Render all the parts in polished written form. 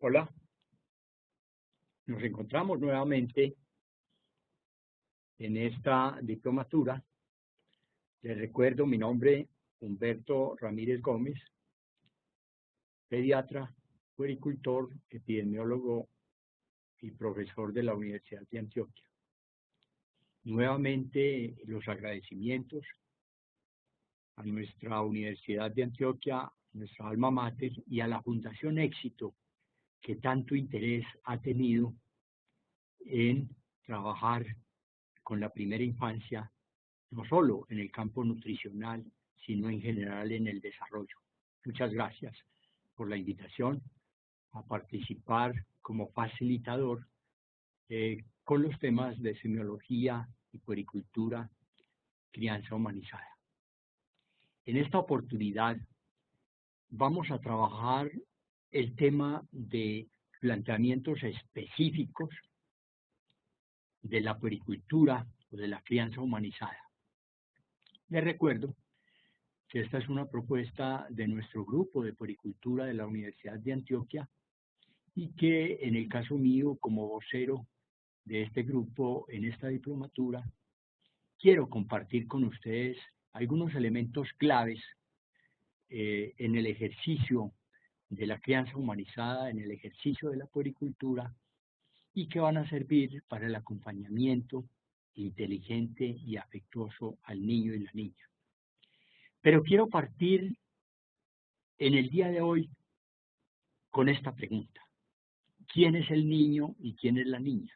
Hola, nos encontramos nuevamente en esta diplomatura. Les recuerdo mi nombre, Humberto Ramírez Gómez, pediatra, puericultor, epidemiólogo y profesor de la Universidad de Antioquia. Nuevamente los agradecimientos a nuestra Universidad de Antioquia, nuestra alma mater, y a la Fundación Éxito, que tanto interés ha tenido en trabajar con la primera infancia, no solo en el campo nutricional, sino en general en el desarrollo. Muchas gracias por la invitación a participar como facilitador con los temas de semiología y puericultura, crianza humanizada. En esta oportunidad vamos a trabajar el tema de planteamientos específicos de la puericultura o de la crianza humanizada. Les recuerdo que esta es una propuesta de nuestro grupo de puericultura de la Universidad de Antioquia y que en el caso mío como vocero de este grupo en esta diplomatura, quiero compartir con ustedes algunos elementos claves en el ejercicio de la crianza humanizada, en el ejercicio de la puericultura y que van a servir para el acompañamiento inteligente y afectuoso al niño y la niña. Pero quiero partir en el día de hoy con esta pregunta. ¿Quién es el niño y quién es la niña?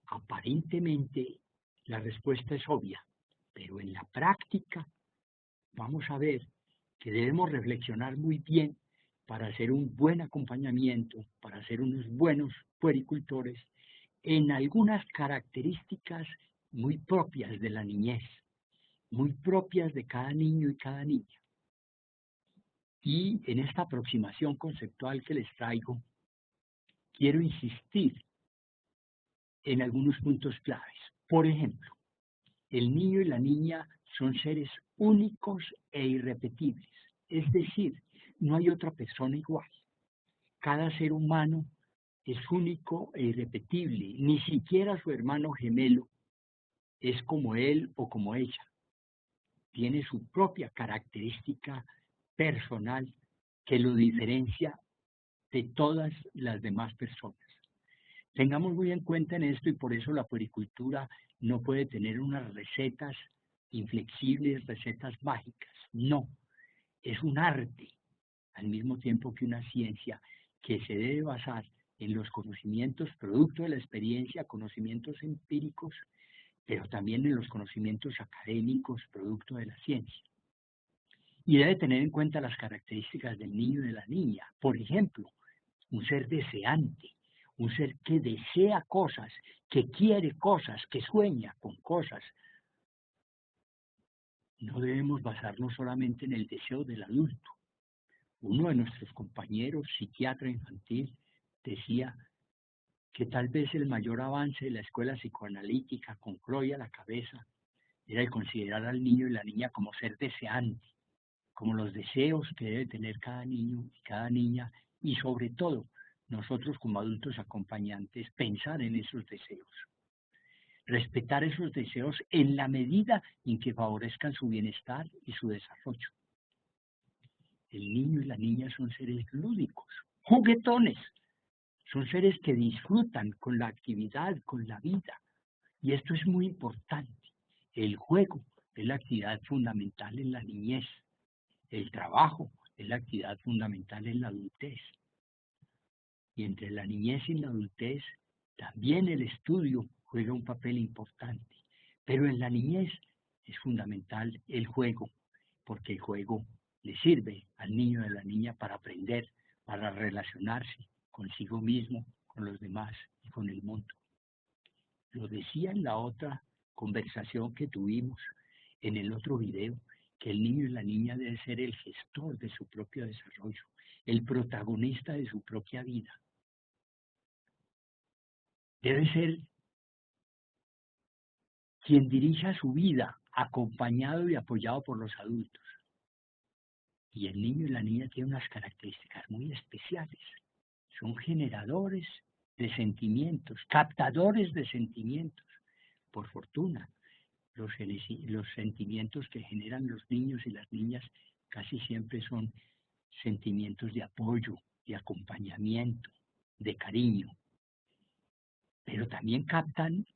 Aparentemente la respuesta es obvia, pero en la práctica vamos a ver que debemos reflexionar muy bien para hacer un buen acompañamiento, para ser unos buenos puericultores en algunas características muy propias de la niñez, muy propias de cada niño y cada niña. Y en esta aproximación conceptual que les traigo, quiero insistir en algunos puntos claves. Por ejemplo, el niño y la niña son seres únicos e irrepetibles. Es decir, no hay otra persona igual. Cada ser humano es único e irrepetible. Ni siquiera su hermano gemelo es como él o como ella. Tiene su propia característica personal que lo diferencia de todas las demás personas. Tengamos muy en cuenta en esto y por eso la puericultura no puede tener unas recetas inflexibles, recetas mágicas. No, es un arte, al mismo tiempo que una ciencia que se debe basar en los conocimientos producto de la experiencia, conocimientos empíricos, pero también en los conocimientos académicos producto de la ciencia. Y debe tener en cuenta las características del niño y de la niña. Por ejemplo, un ser deseante, un ser que desea cosas, que quiere cosas, que sueña con cosas. No debemos basarnos solamente en el deseo del adulto. Uno de nuestros compañeros, psiquiatra infantil, decía que tal vez el mayor avance de la escuela psicoanalítica con Freud a la cabeza era el considerar al niño y la niña como ser deseante, como los deseos que debe tener cada niño y cada niña, y sobre todo nosotros como adultos acompañantes pensar en esos deseos, respetar esos deseos en la medida en que favorezcan su bienestar y su desarrollo. El niño y la niña son seres lúdicos, juguetones, son seres que disfrutan con la actividad, con la vida, y esto es muy importante. El juego es la actividad fundamental en la niñez, el trabajo es la actividad fundamental en la adultez. Y entre la niñez y la adultez, también el estudio juega un papel importante. Pero en la niñez es fundamental el juego, porque el juego le sirve al niño y a la niña para aprender, para relacionarse consigo mismo, con los demás y con el mundo. Lo decía en la otra conversación que tuvimos, en el otro video, que el niño y la niña debe ser el gestor de su propio desarrollo, el protagonista de su propia vida. Debe ser quien dirija su vida, acompañado y apoyado por los adultos. Y el niño y la niña tienen unas características muy especiales. son generadores de sentimientos, captadores de sentimientos. Por fortuna, los sentimientos que generan los niños y las niñas casi siempre son sentimientos de apoyo, de acompañamiento, de cariño, pero también captan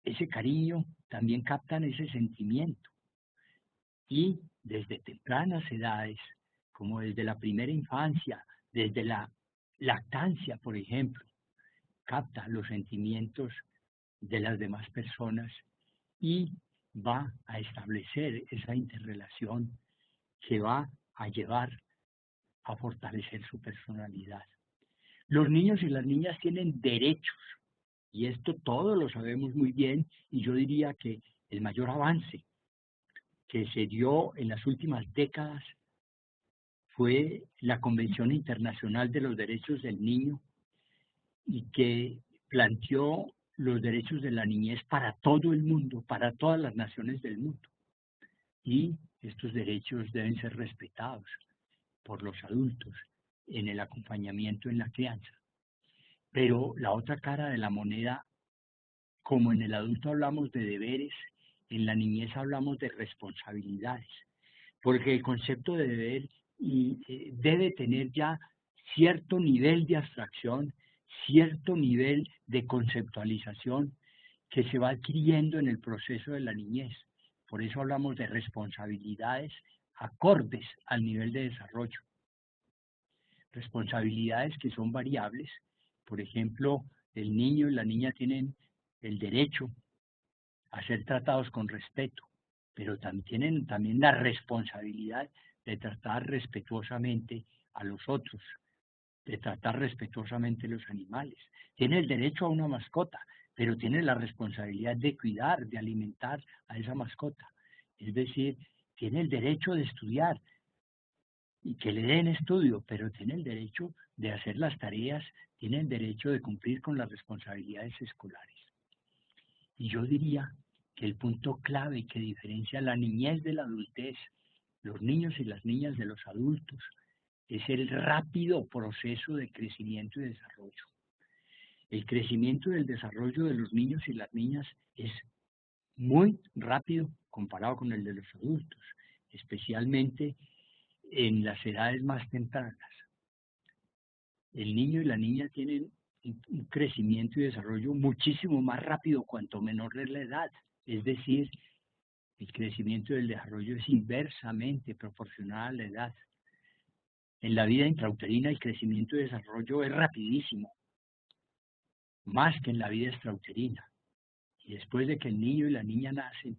ese cariño, también captan ese sentimiento. Y desde tempranas edades, como desde la primera infancia, desde la lactancia, por ejemplo, capta los sentimientos de las demás personas y va a establecer esa interrelación que va a llevar a fortalecer su personalidad. Los niños y las niñas tienen derechos, y esto todos lo sabemos muy bien, y yo diría que el mayor avance que se dio en las últimas décadas fue la Convención Internacional de los Derechos del Niño, y que planteó los derechos de la niñez para todo el mundo, para todas las naciones del mundo. Y estos derechos deben ser respetados por los adultos en el acompañamiento en la crianza. Pero la otra cara de la moneda, como en el adulto hablamos de deberes, en la niñez hablamos de responsabilidades, porque el concepto de deber debe tener ya cierto nivel de abstracción, cierto nivel de conceptualización que se va adquiriendo en el proceso de la niñez. Por eso hablamos de responsabilidades acordes al nivel de desarrollo. Responsabilidades que son variables. Por ejemplo, el niño y la niña tienen el derecho a ser tratados con respeto, pero tienen también la responsabilidad de tratar respetuosamente a los otros, de tratar respetuosamente a los animales. Tiene el derecho a una mascota, pero tiene la responsabilidad de cuidar, de alimentar a esa mascota. Es decir, tiene el derecho de estudiar y que le den estudio, pero tiene el derecho de hacer las tareas, tiene el derecho de cumplir con las responsabilidades escolares. Y yo diría que el punto clave que diferencia la niñez de la adultez, los niños y las niñas de los adultos, es el rápido proceso de crecimiento y desarrollo. El crecimiento y el desarrollo de los niños y las niñas es muy rápido comparado con el de los adultos, especialmente en las edades más tempranas. El niño y la niña tienen un crecimiento y desarrollo muchísimo más rápido cuanto menor es la edad. Es decir, el crecimiento y el desarrollo es inversamente proporcional a la edad. En la vida intrauterina el crecimiento y desarrollo es rapidísimo, más que en la vida extrauterina. Y después de que el niño y la niña nacen,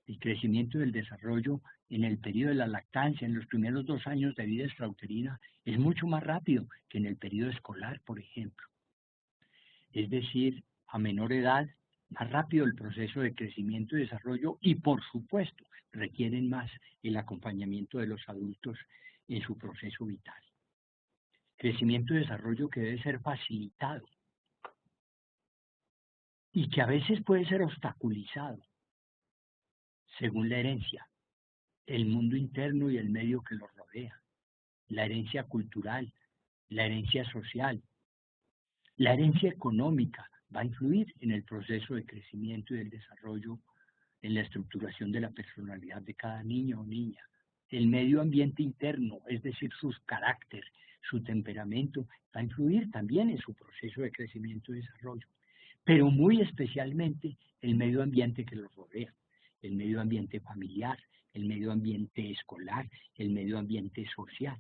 el crecimiento y el desarrollo en el periodo de la lactancia, en los primeros 2 años de vida extrauterina, es mucho más rápido que en el periodo escolar, por ejemplo. Es decir, a menor edad, más rápido el proceso de crecimiento y desarrollo y, por supuesto, requieren más el acompañamiento de los adultos en su proceso vital. Crecimiento y desarrollo que debe ser facilitado y que a veces puede ser obstaculizado según la herencia, el mundo interno y el medio que lo rodea, la herencia cultural, la herencia social, la herencia económica va a influir en el proceso de crecimiento y del desarrollo, en la estructuración de la personalidad de cada niño o niña. El medio ambiente interno, es decir, su carácter, su temperamento, va a influir también en su proceso de crecimiento y desarrollo, pero muy especialmente el medio ambiente que los rodea, el medio ambiente familiar, el medio ambiente escolar, el medio ambiente social.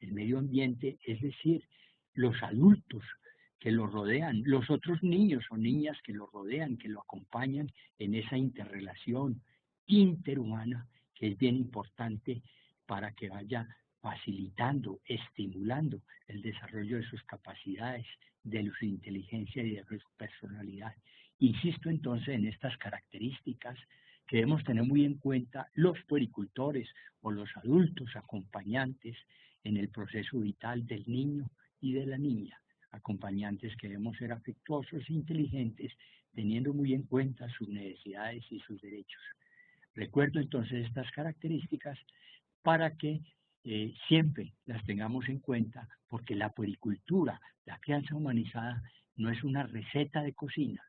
El medio ambiente, es decir, los adultos que lo rodean, los otros niños o niñas que lo rodean, que lo acompañan en esa interrelación interhumana, que es bien importante para que vaya facilitando, estimulando el desarrollo de sus capacidades, de su inteligencia y de su personalidad. Insisto entonces en estas características que debemos tener muy en cuenta los puericultores o los adultos acompañantes en el proceso vital del niño y de la niña, acompañantes que debemos ser afectuosos e inteligentes, teniendo muy en cuenta sus necesidades y sus derechos. Recuerdo entonces estas características para que siempre las tengamos en cuenta, porque la puericultura, la crianza humanizada, no es una receta de cocina,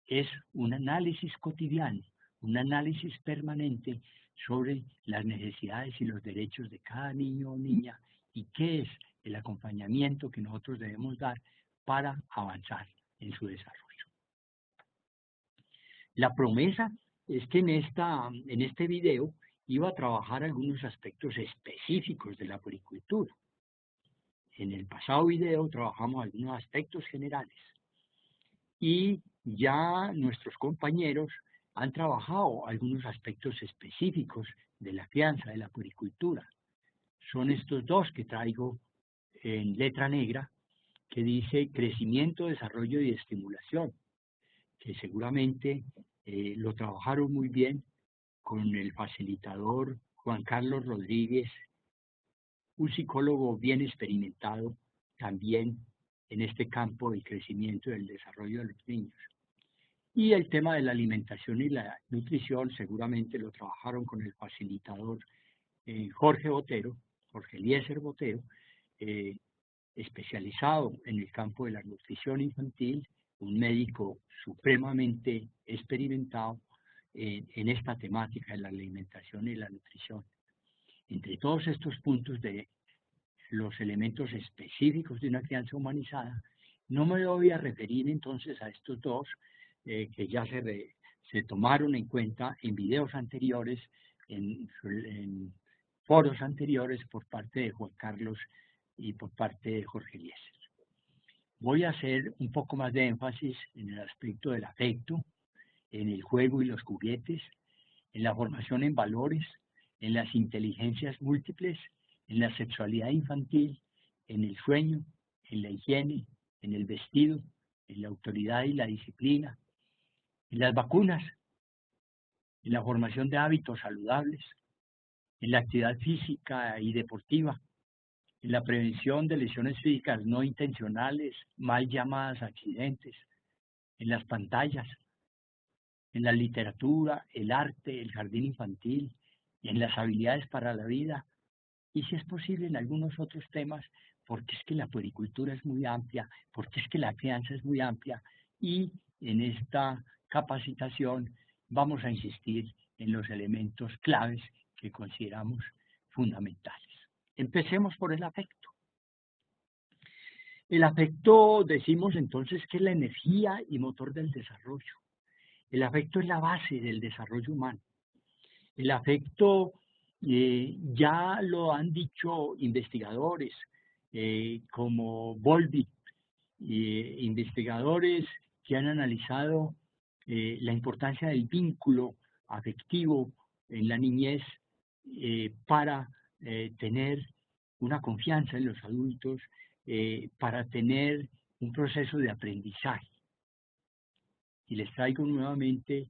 es un análisis cotidiano, un análisis permanente sobre las necesidades y los derechos de cada niño o niña y qué es el acompañamiento que nosotros debemos dar para avanzar en su desarrollo. La promesa es que en este video iba a trabajar algunos aspectos específicos de la puericultura. En el pasado video trabajamos algunos aspectos generales y ya nuestros compañeros han trabajado algunos aspectos específicos de la crianza, de la puericultura. Son estos dos que traigo en letra negra, que dice crecimiento, desarrollo y estimulación, que seguramente lo trabajaron muy bien con el facilitador Juan Carlos Rodríguez, un psicólogo bien experimentado también en este campo del crecimiento y del desarrollo de los niños. Y el tema de la alimentación y la nutrición seguramente lo trabajaron con el facilitador Jorge Botero, Jorge Eliezer Botero, especializado en el campo de la nutrición infantil, un médico supremamente experimentado en esta temática de la alimentación y la nutrición. Entre todos estos puntos de los elementos específicos de una crianza humanizada, no me voy a referir entonces a estos dos que ya se tomaron en cuenta en videos anteriores, en foros anteriores por parte de Juan Carlos y por parte de Jorge Eliezer. Voy a hacer un poco más de énfasis en el aspecto del afecto, en el juego y los juguetes, en la formación en valores, en las inteligencias múltiples, en la sexualidad infantil, en el sueño, en la higiene, en el vestido, en la autoridad y la disciplina, en las vacunas, en la formación de hábitos saludables, en la actividad física y deportiva, en la prevención de lesiones físicas no intencionales, mal llamadas accidentes, en las pantallas, en la literatura, el arte, el jardín infantil, en las habilidades para la vida, y si es posible en algunos otros temas, porque es que la puericultura es muy amplia, porque es que la crianza es muy amplia, y en esta capacitación vamos a insistir en los elementos claves que consideramos fundamentales. Empecemos por el afecto. El afecto, decimos entonces, que es la energía y motor del desarrollo. El afecto es la base del desarrollo humano. El afecto, ya lo han dicho investigadores como Bowlby, investigadores que han analizado la importancia del vínculo afectivo en la niñez para tener una confianza en los adultos, para tener un proceso de aprendizaje. Y les traigo nuevamente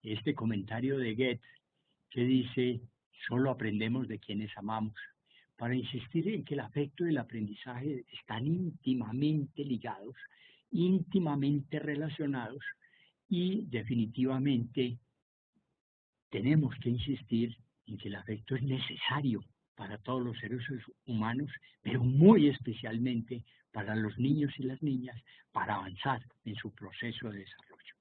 este comentario de Goethe que dice, solo aprendemos de quienes amamos, para insistir en que el afecto y el aprendizaje están íntimamente ligados, íntimamente relacionados, y definitivamente tenemos que insistir en que el afecto es necesario para todos los seres humanos, pero muy especialmente para los niños y las niñas, para avanzar en su proceso de desarrollo.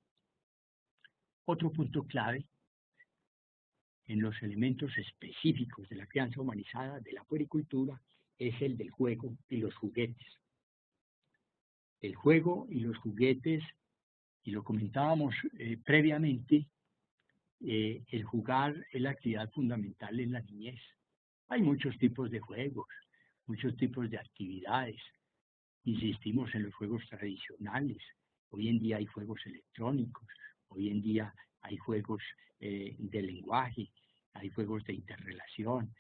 Otro punto clave en los elementos específicos de la crianza humanizada, de la puericultura, es el del juego y los juguetes. El juego y los juguetes, y lo comentábamos previamente, el jugar es la actividad fundamental en la niñez. Hay muchos tipos de juegos, muchos tipos de actividades. Insistimos en los juegos tradicionales. Hoy en día hay juegos electrónicos, hoy en día hay juegos de lenguaje, hay juegos de interrelación,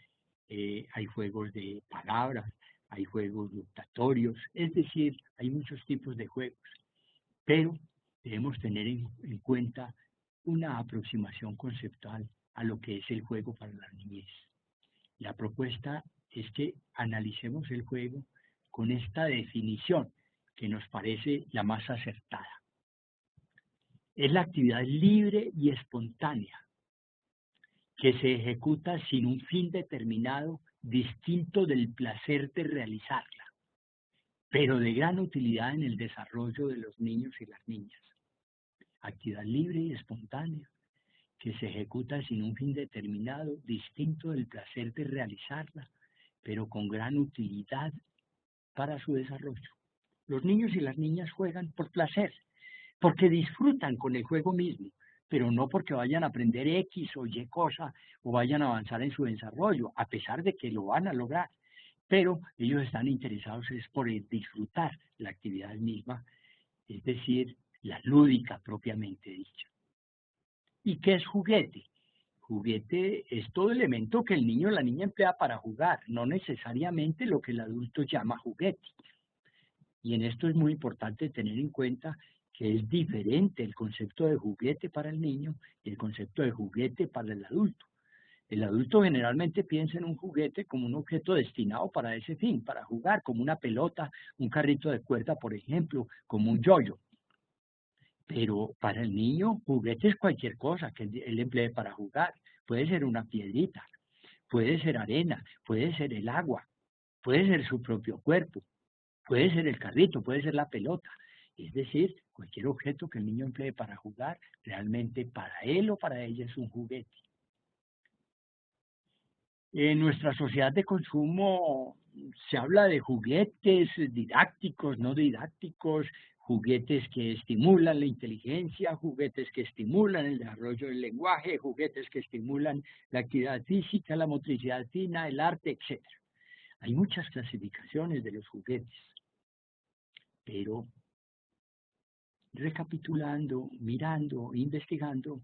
hay juegos de palabras, hay juegos nutatorios, es decir, hay muchos tipos de juegos, pero debemos tener en cuenta una aproximación conceptual a lo que es el juego para la niñez. La propuesta es que analicemos el juego con esta definición que nos parece la más acertada. Es la actividad libre y espontánea que se ejecuta sin un fin determinado distinto del placer de realizarla, pero de gran utilidad en el desarrollo de los niños y las niñas. Actividad libre y espontánea, que se ejecuta sin un fin determinado, distinto del placer de realizarla, pero con gran utilidad para su desarrollo. Los niños y las niñas juegan por placer, porque disfrutan con el juego mismo, pero no porque vayan a aprender X o Y cosa o vayan a avanzar en su desarrollo, a pesar de que lo van a lograr. Pero ellos están interesados es por el disfrutar la actividad misma, es decir, la lúdica propiamente dicha. ¿Y qué es juguete? Juguete es todo elemento que el niño o la niña emplea para jugar, no necesariamente lo que el adulto llama juguete. Y en esto es muy importante tener en cuenta que es diferente el concepto de juguete para el niño y el concepto de juguete para el adulto. El adulto generalmente piensa en un juguete como un objeto destinado para ese fin, para jugar, como una pelota, un carrito de cuerda, por ejemplo, como un yoyo. Pero para el niño, juguete es cualquier cosa que él emplee para jugar. Puede ser una piedrita, puede ser arena, puede ser el agua, puede ser su propio cuerpo, puede ser el carrito, puede ser la pelota. Es decir, cualquier objeto que el niño emplee para jugar, realmente para él o para ella es un juguete. En nuestra sociedad de consumo se habla de juguetes didácticos, no didácticos, juguetes que estimulan la inteligencia, juguetes que estimulan el desarrollo del lenguaje, juguetes que estimulan la actividad física, la motricidad fina, el arte, etc. Hay muchas clasificaciones de los juguetes, pero recapitulando, mirando, investigando,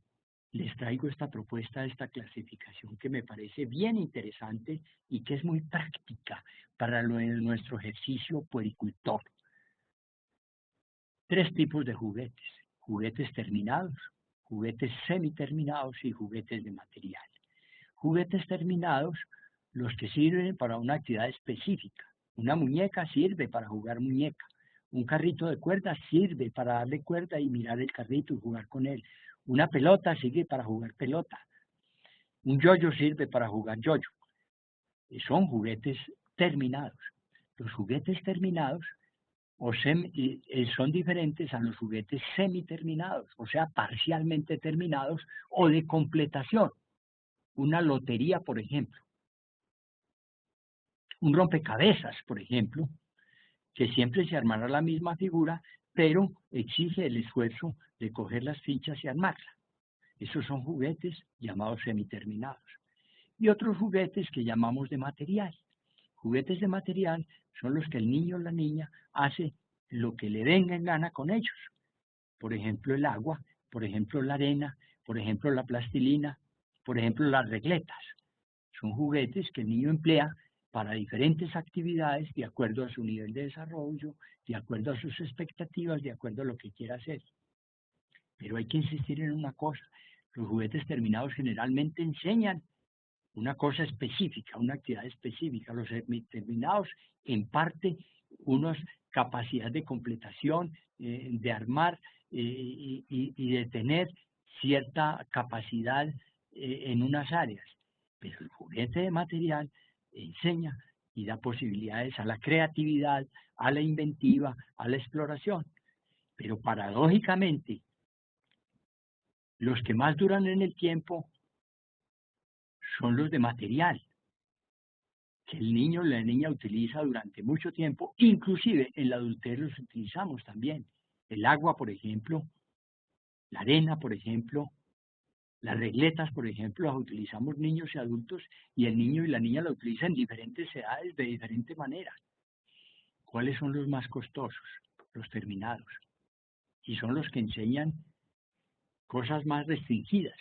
les traigo esta propuesta, esta clasificación que me parece bien interesante y que es muy práctica para nuestro ejercicio puericultor. 3 tipos de juguetes: juguetes terminados, juguetes semiterminados y juguetes de material. Juguetes terminados, los que sirven para una actividad específica. Una muñeca sirve para jugar muñeca. Un carrito de cuerda sirve para darle cuerda y mirar el carrito y jugar con él. Una pelota sirve para jugar pelota. Un yoyo sirve para jugar yoyo. Son juguetes terminados. Los juguetes terminados son diferentes a los juguetes semiterminados, o sea, parcialmente terminados o de completación. Una lotería, por ejemplo. Un rompecabezas, por ejemplo, que siempre se armará la misma figura, pero exige el esfuerzo de coger las fichas y armarla. Esos son juguetes llamados semiterminados. Y otros juguetes que llamamos de material. Juguetes de material son los que el niño o la niña hace lo que le venga en gana con ellos. Por ejemplo, el agua, por ejemplo, la arena, por ejemplo, la plastilina, por ejemplo, las regletas. Son juguetes que el niño emplea para diferentes actividades de acuerdo a su nivel de desarrollo, de acuerdo a sus expectativas, de acuerdo a lo que quiera hacer. Pero hay que insistir en una cosa: los juguetes terminados generalmente enseñan una cosa específica, una actividad específica. Los terminados, en parte, unas capacidades de completación, de armar y de tener cierta capacidad en unas áreas. Pero el juguete de material enseña y da posibilidades a la creatividad, a la inventiva, a la exploración. Pero paradójicamente, los que más duran en el tiempo son los de material, que el niño o la niña utiliza durante mucho tiempo, inclusive en la adultez los utilizamos también. El agua, por ejemplo, la arena, por ejemplo, las regletas, por ejemplo, las utilizamos niños y adultos, y el niño y la niña la utilizan en diferentes edades, de diferente manera. ¿Cuáles son los más costosos? Los terminados. Y son los que enseñan cosas más restringidas.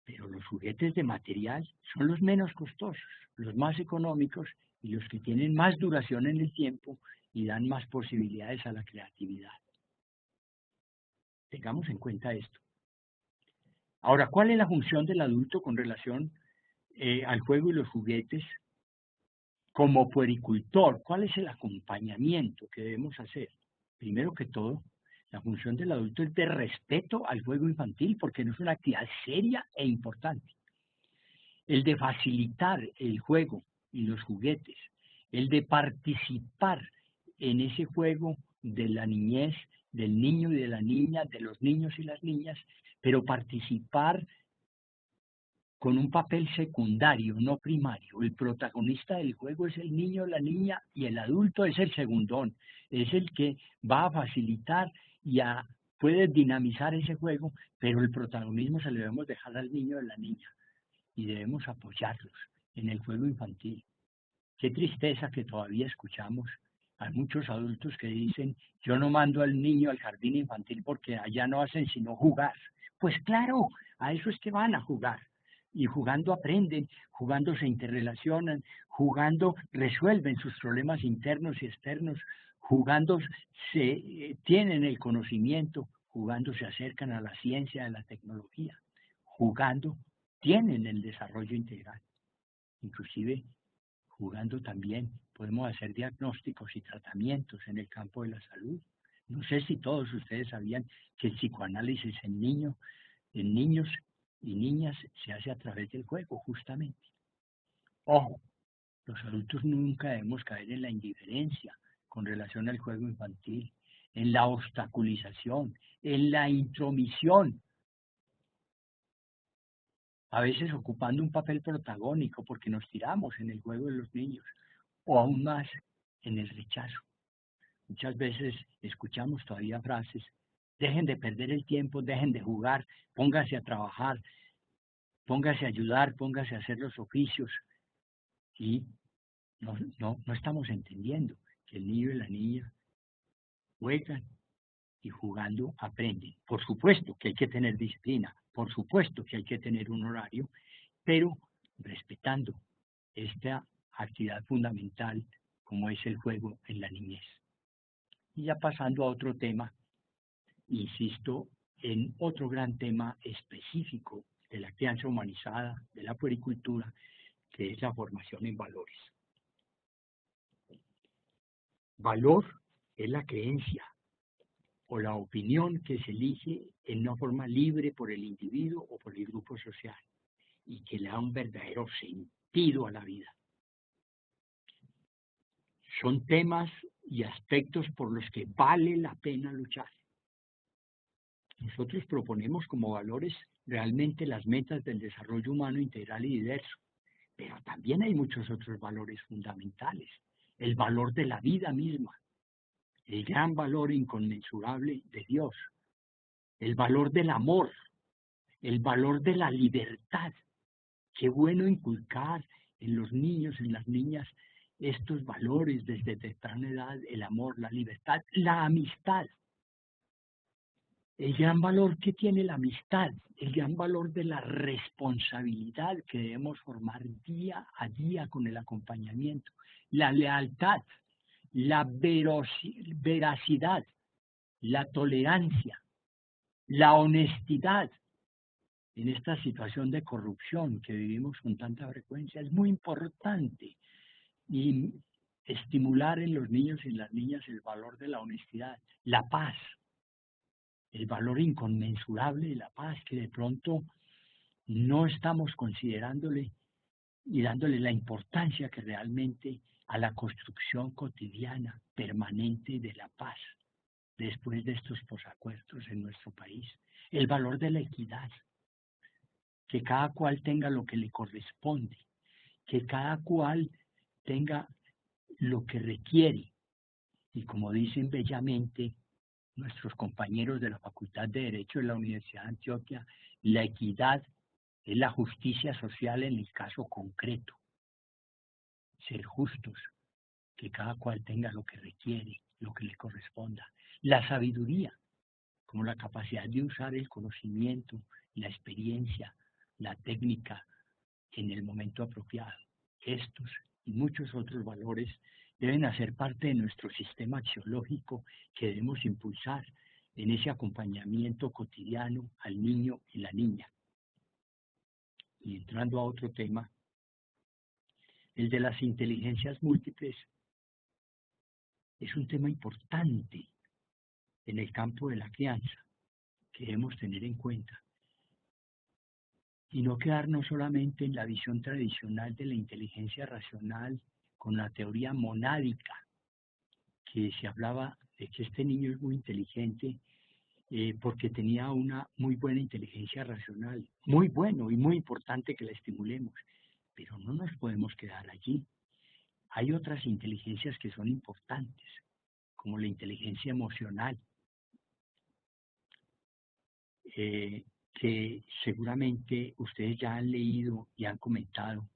Pero los juguetes de material son los menos costosos, los más económicos y los que tienen más duración en el tiempo y dan más posibilidades a la creatividad. Tengamos en cuenta esto. Ahora, ¿cuál es la función del adulto con relación al juego y los juguetes? Como puericultor, ¿cuál es el acompañamiento que debemos hacer? Primero que todo, la función del adulto es de respeto al juego infantil, porque no es una actividad seria e importante. el de facilitar el juego y los juguetes, el de participar en ese juego de la niñez, del niño y de la niña, de los niños y las niñas, pero participar con un papel secundario, no primario. El protagonista del juego es el niño, la niña, y el adulto es el segundón, es el que va a facilitar y puede dinamizar ese juego, pero el protagonismo se lo debemos dejar al niño o a la niña y debemos apoyarlos en el juego infantil. Qué tristeza que todavía escuchamos a muchos adultos que dicen, yo no mando al niño al jardín infantil porque allá no hacen sino jugar. Pues claro, a eso es que van a jugar. Y jugando aprenden, jugando se interrelacionan, jugando resuelven sus problemas internos y externos, jugando tienen el conocimiento, jugando se acercan a la ciencia, a la tecnología, jugando tienen el desarrollo integral. Inclusive jugando también podemos hacer diagnósticos y tratamientos en el campo de la salud. No sé si todos ustedes sabían que el psicoanálisis en niños y niñas se hace a través del juego, justamente. Ojo, los adultos nunca debemos caer en la indiferencia con relación al juego infantil, en la obstaculización, en la intromisión, a veces ocupando un papel protagónico porque nos tiramos en el juego de los niños, o aún más en el rechazo. Muchas veces escuchamos todavía frases, dejen de perder el tiempo, dejen de jugar, pónganse a trabajar, pónganse a ayudar, pónganse a hacer los oficios. Y no estamos entendiendo que el niño y la niña juegan y jugando aprenden. Por supuesto que hay que tener disciplina, por supuesto que hay que tener un horario, pero respetando esta actividad fundamental como es el juego en la niñez. Y ya pasando a otro tema, insisto en otro gran tema específico de la crianza humanizada, de la puericultura, que es la formación en valores. Valor es la creencia o la opinión que se elige en una forma libre por el individuo o por el grupo social y que le da un verdadero sentido a la vida. Son temas y aspectos por los que vale la pena luchar. Nosotros proponemos como valores realmente las metas del desarrollo humano integral y diverso, pero también hay muchos otros valores fundamentales. El valor de la vida misma, el gran valor inconmensurable de Dios, el valor del amor, el valor de la libertad. Qué bueno inculcar en los niños, en las niñas, estos valores desde temprana edad, el amor, la libertad, la amistad. El gran valor que tiene la amistad, el gran valor de la responsabilidad que debemos formar día a día con el acompañamiento, la lealtad, la veracidad, la tolerancia, la honestidad. En esta situación de corrupción que vivimos con tanta frecuencia, es muy importante y estimular en los niños y en las niñas el valor de la honestidad, la paz, el valor inconmensurable de la paz que de pronto no estamos considerándole y dándole la importancia que realmente a la construcción cotidiana, permanente de la paz, después de estos posacuerdos en nuestro país. El valor de la equidad, que cada cual tenga lo que le corresponde, que cada cual tenga lo que requiere. Y como dicen bellamente nuestros compañeros de la Facultad de Derecho de la Universidad de Antioquia, la equidad es la justicia social en el caso concreto. Ser justos, que cada cual tenga lo que requiere, lo que le corresponda. La sabiduría, como la capacidad de usar el conocimiento, la experiencia, la técnica en el momento apropiado. Estos y muchos otros valores deben hacer parte de nuestro sistema axiológico que debemos impulsar en ese acompañamiento cotidiano al niño y la niña. Y entrando a otro tema, el de las inteligencias múltiples, es un tema importante en el campo de la crianza que debemos tener en cuenta. y no quedarnos solamente en la visión tradicional de la inteligencia racional con la teoría monádica, que se hablaba de que este niño es muy inteligente porque tenía una muy buena inteligencia racional, muy bueno y muy importante que la estimulemos, pero no nos podemos quedar allí. Hay otras inteligencias que son importantes, como la inteligencia emocional, que seguramente ustedes ya han leído y han comentado,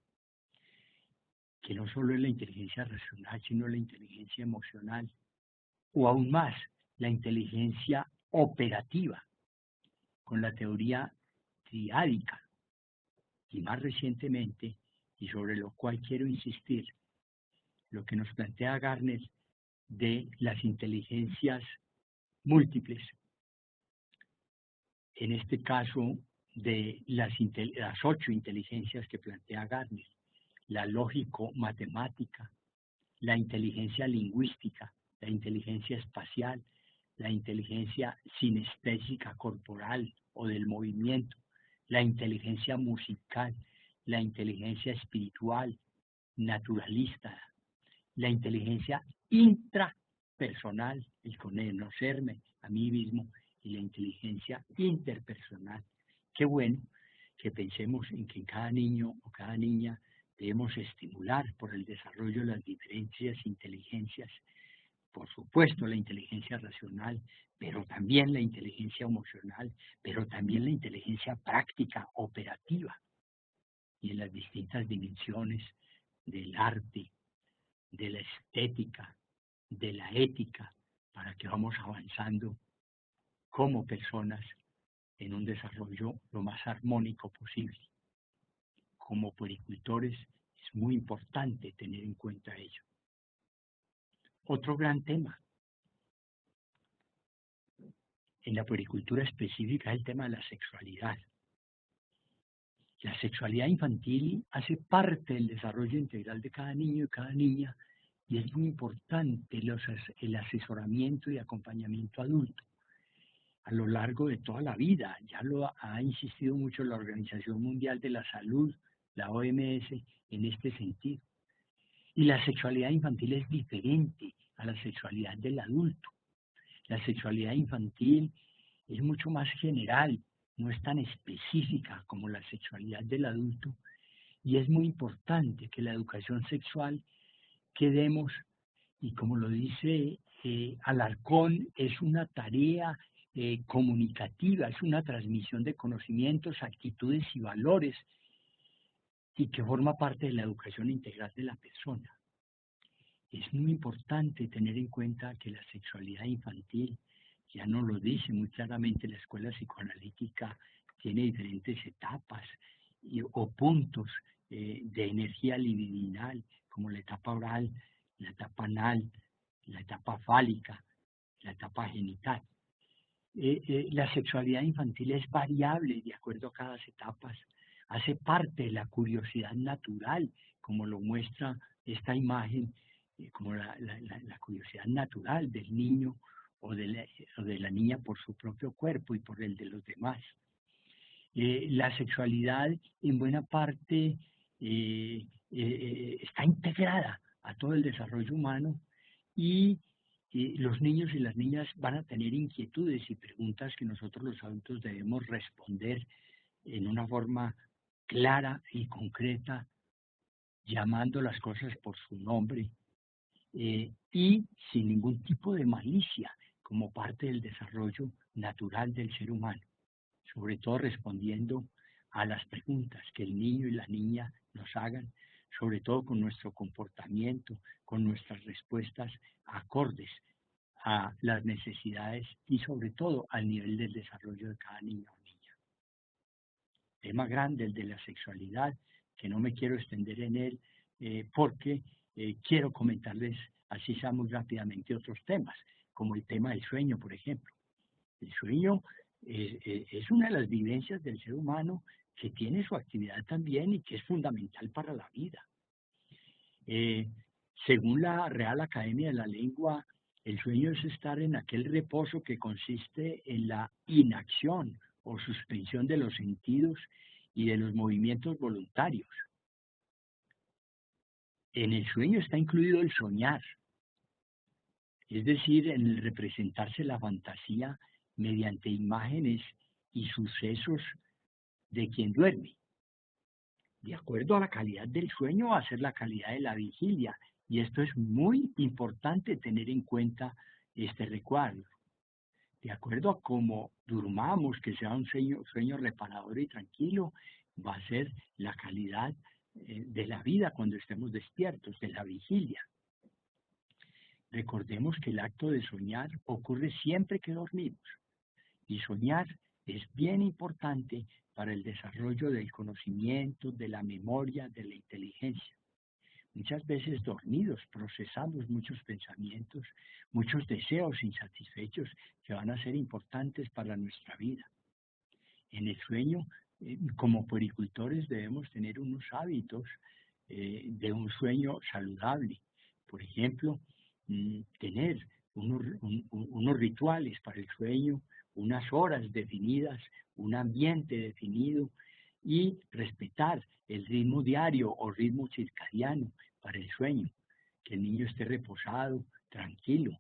que no solo es la inteligencia racional, sino la inteligencia emocional, o aún más, la inteligencia operativa, con la teoría triádica, y más recientemente, y sobre lo cual quiero insistir, lo que nos plantea Garner de las inteligencias múltiples, en este caso de las 8 inteligencias que plantea Garner, la lógico-matemática, la inteligencia lingüística, la inteligencia espacial, la inteligencia sinestésica corporal o del movimiento, la inteligencia musical, la inteligencia espiritual, naturalista, la inteligencia intrapersonal, el conocerme a mí mismo, y la inteligencia interpersonal. Qué bueno que pensemos en que cada niño o cada niña debemos estimular por el desarrollo de las diferentes inteligencias, por supuesto la inteligencia racional, pero también la inteligencia emocional, pero también la inteligencia práctica, operativa, y en las distintas dimensiones del arte, de la estética, de la ética, para que vamos avanzando como personas en un desarrollo lo más armónico posible. Como puericultores es muy importante tener en cuenta ello. Otro gran tema en la puericultura específica es el tema de la sexualidad. La sexualidad infantil hace parte del desarrollo integral de cada niño y cada niña, y es muy importante el asesoramiento y acompañamiento adulto a lo largo de toda la vida. Ya lo ha insistido mucho la Organización Mundial de la Salud, la OMS, en este sentido. Y la sexualidad infantil es diferente a la sexualidad del adulto. La sexualidad infantil es mucho más general, no es tan específica como la sexualidad del adulto, y es muy importante que la educación sexual que demos, y como lo dice Alarcón, es una tarea comunicativa, es una transmisión de conocimientos, actitudes y valores, y que forma parte de la educación integral de la persona. Es muy importante tener en cuenta que la sexualidad infantil, ya nos lo dice muy claramente la escuela psicoanalítica, tiene diferentes etapas o puntos de energía libidinal, como la etapa oral, la etapa anal, la etapa fálica, la etapa genital. La sexualidad infantil es variable de acuerdo a cada etapa, hace parte de la curiosidad natural, como lo muestra esta imagen, como la curiosidad natural del niño o de la niña por su propio cuerpo y por el de los demás. La sexualidad en buena parte está integrada a todo el desarrollo humano, y los niños y las niñas van a tener inquietudes y preguntas que nosotros los adultos debemos responder en una forma clara y concreta, llamando las cosas por su nombre y sin ningún tipo de malicia, como parte del desarrollo natural del ser humano, sobre todo respondiendo a las preguntas que el niño y la niña nos hagan, sobre todo con nuestro comportamiento, con nuestras respuestas acordes a las necesidades y sobre todo al nivel del desarrollo de cada niño o niña. Tema grande el de la sexualidad, que no me quiero extender en él porque quiero comentarles así sea muy rápidamente otros temas, como el tema del sueño, por ejemplo. El sueño es una de las vivencias del ser humano que tiene su actividad también y que es fundamental para la vida. Según la Real Academia de la Lengua, el sueño es estar en aquel reposo que consiste en la inacción o suspensión de los sentidos y de los movimientos voluntarios. En el sueño está incluido el soñar, es decir, en el representarse la fantasía mediante imágenes y sucesos de quien duerme. De acuerdo a la calidad del sueño va a ser la calidad de la vigilia, y esto es muy importante tener en cuenta este recuadro. De acuerdo a cómo durmamos, que sea un sueño reparador y tranquilo, va a ser la calidad de la vida cuando estemos despiertos, de la vigilia. Recordemos que el acto de soñar ocurre siempre que dormimos, y soñar es bien importante para el desarrollo del conocimiento, de la memoria, de la inteligencia. Muchas veces dormidos procesamos muchos pensamientos, muchos deseos insatisfechos que van a ser importantes para nuestra vida. En el sueño, como puericultores debemos tener unos hábitos de un sueño saludable. Por ejemplo, tener unos rituales para el sueño, unas horas definidas, un ambiente definido y respetar el ritmo diario o ritmo circadiano para el sueño, que el niño esté reposado, tranquilo.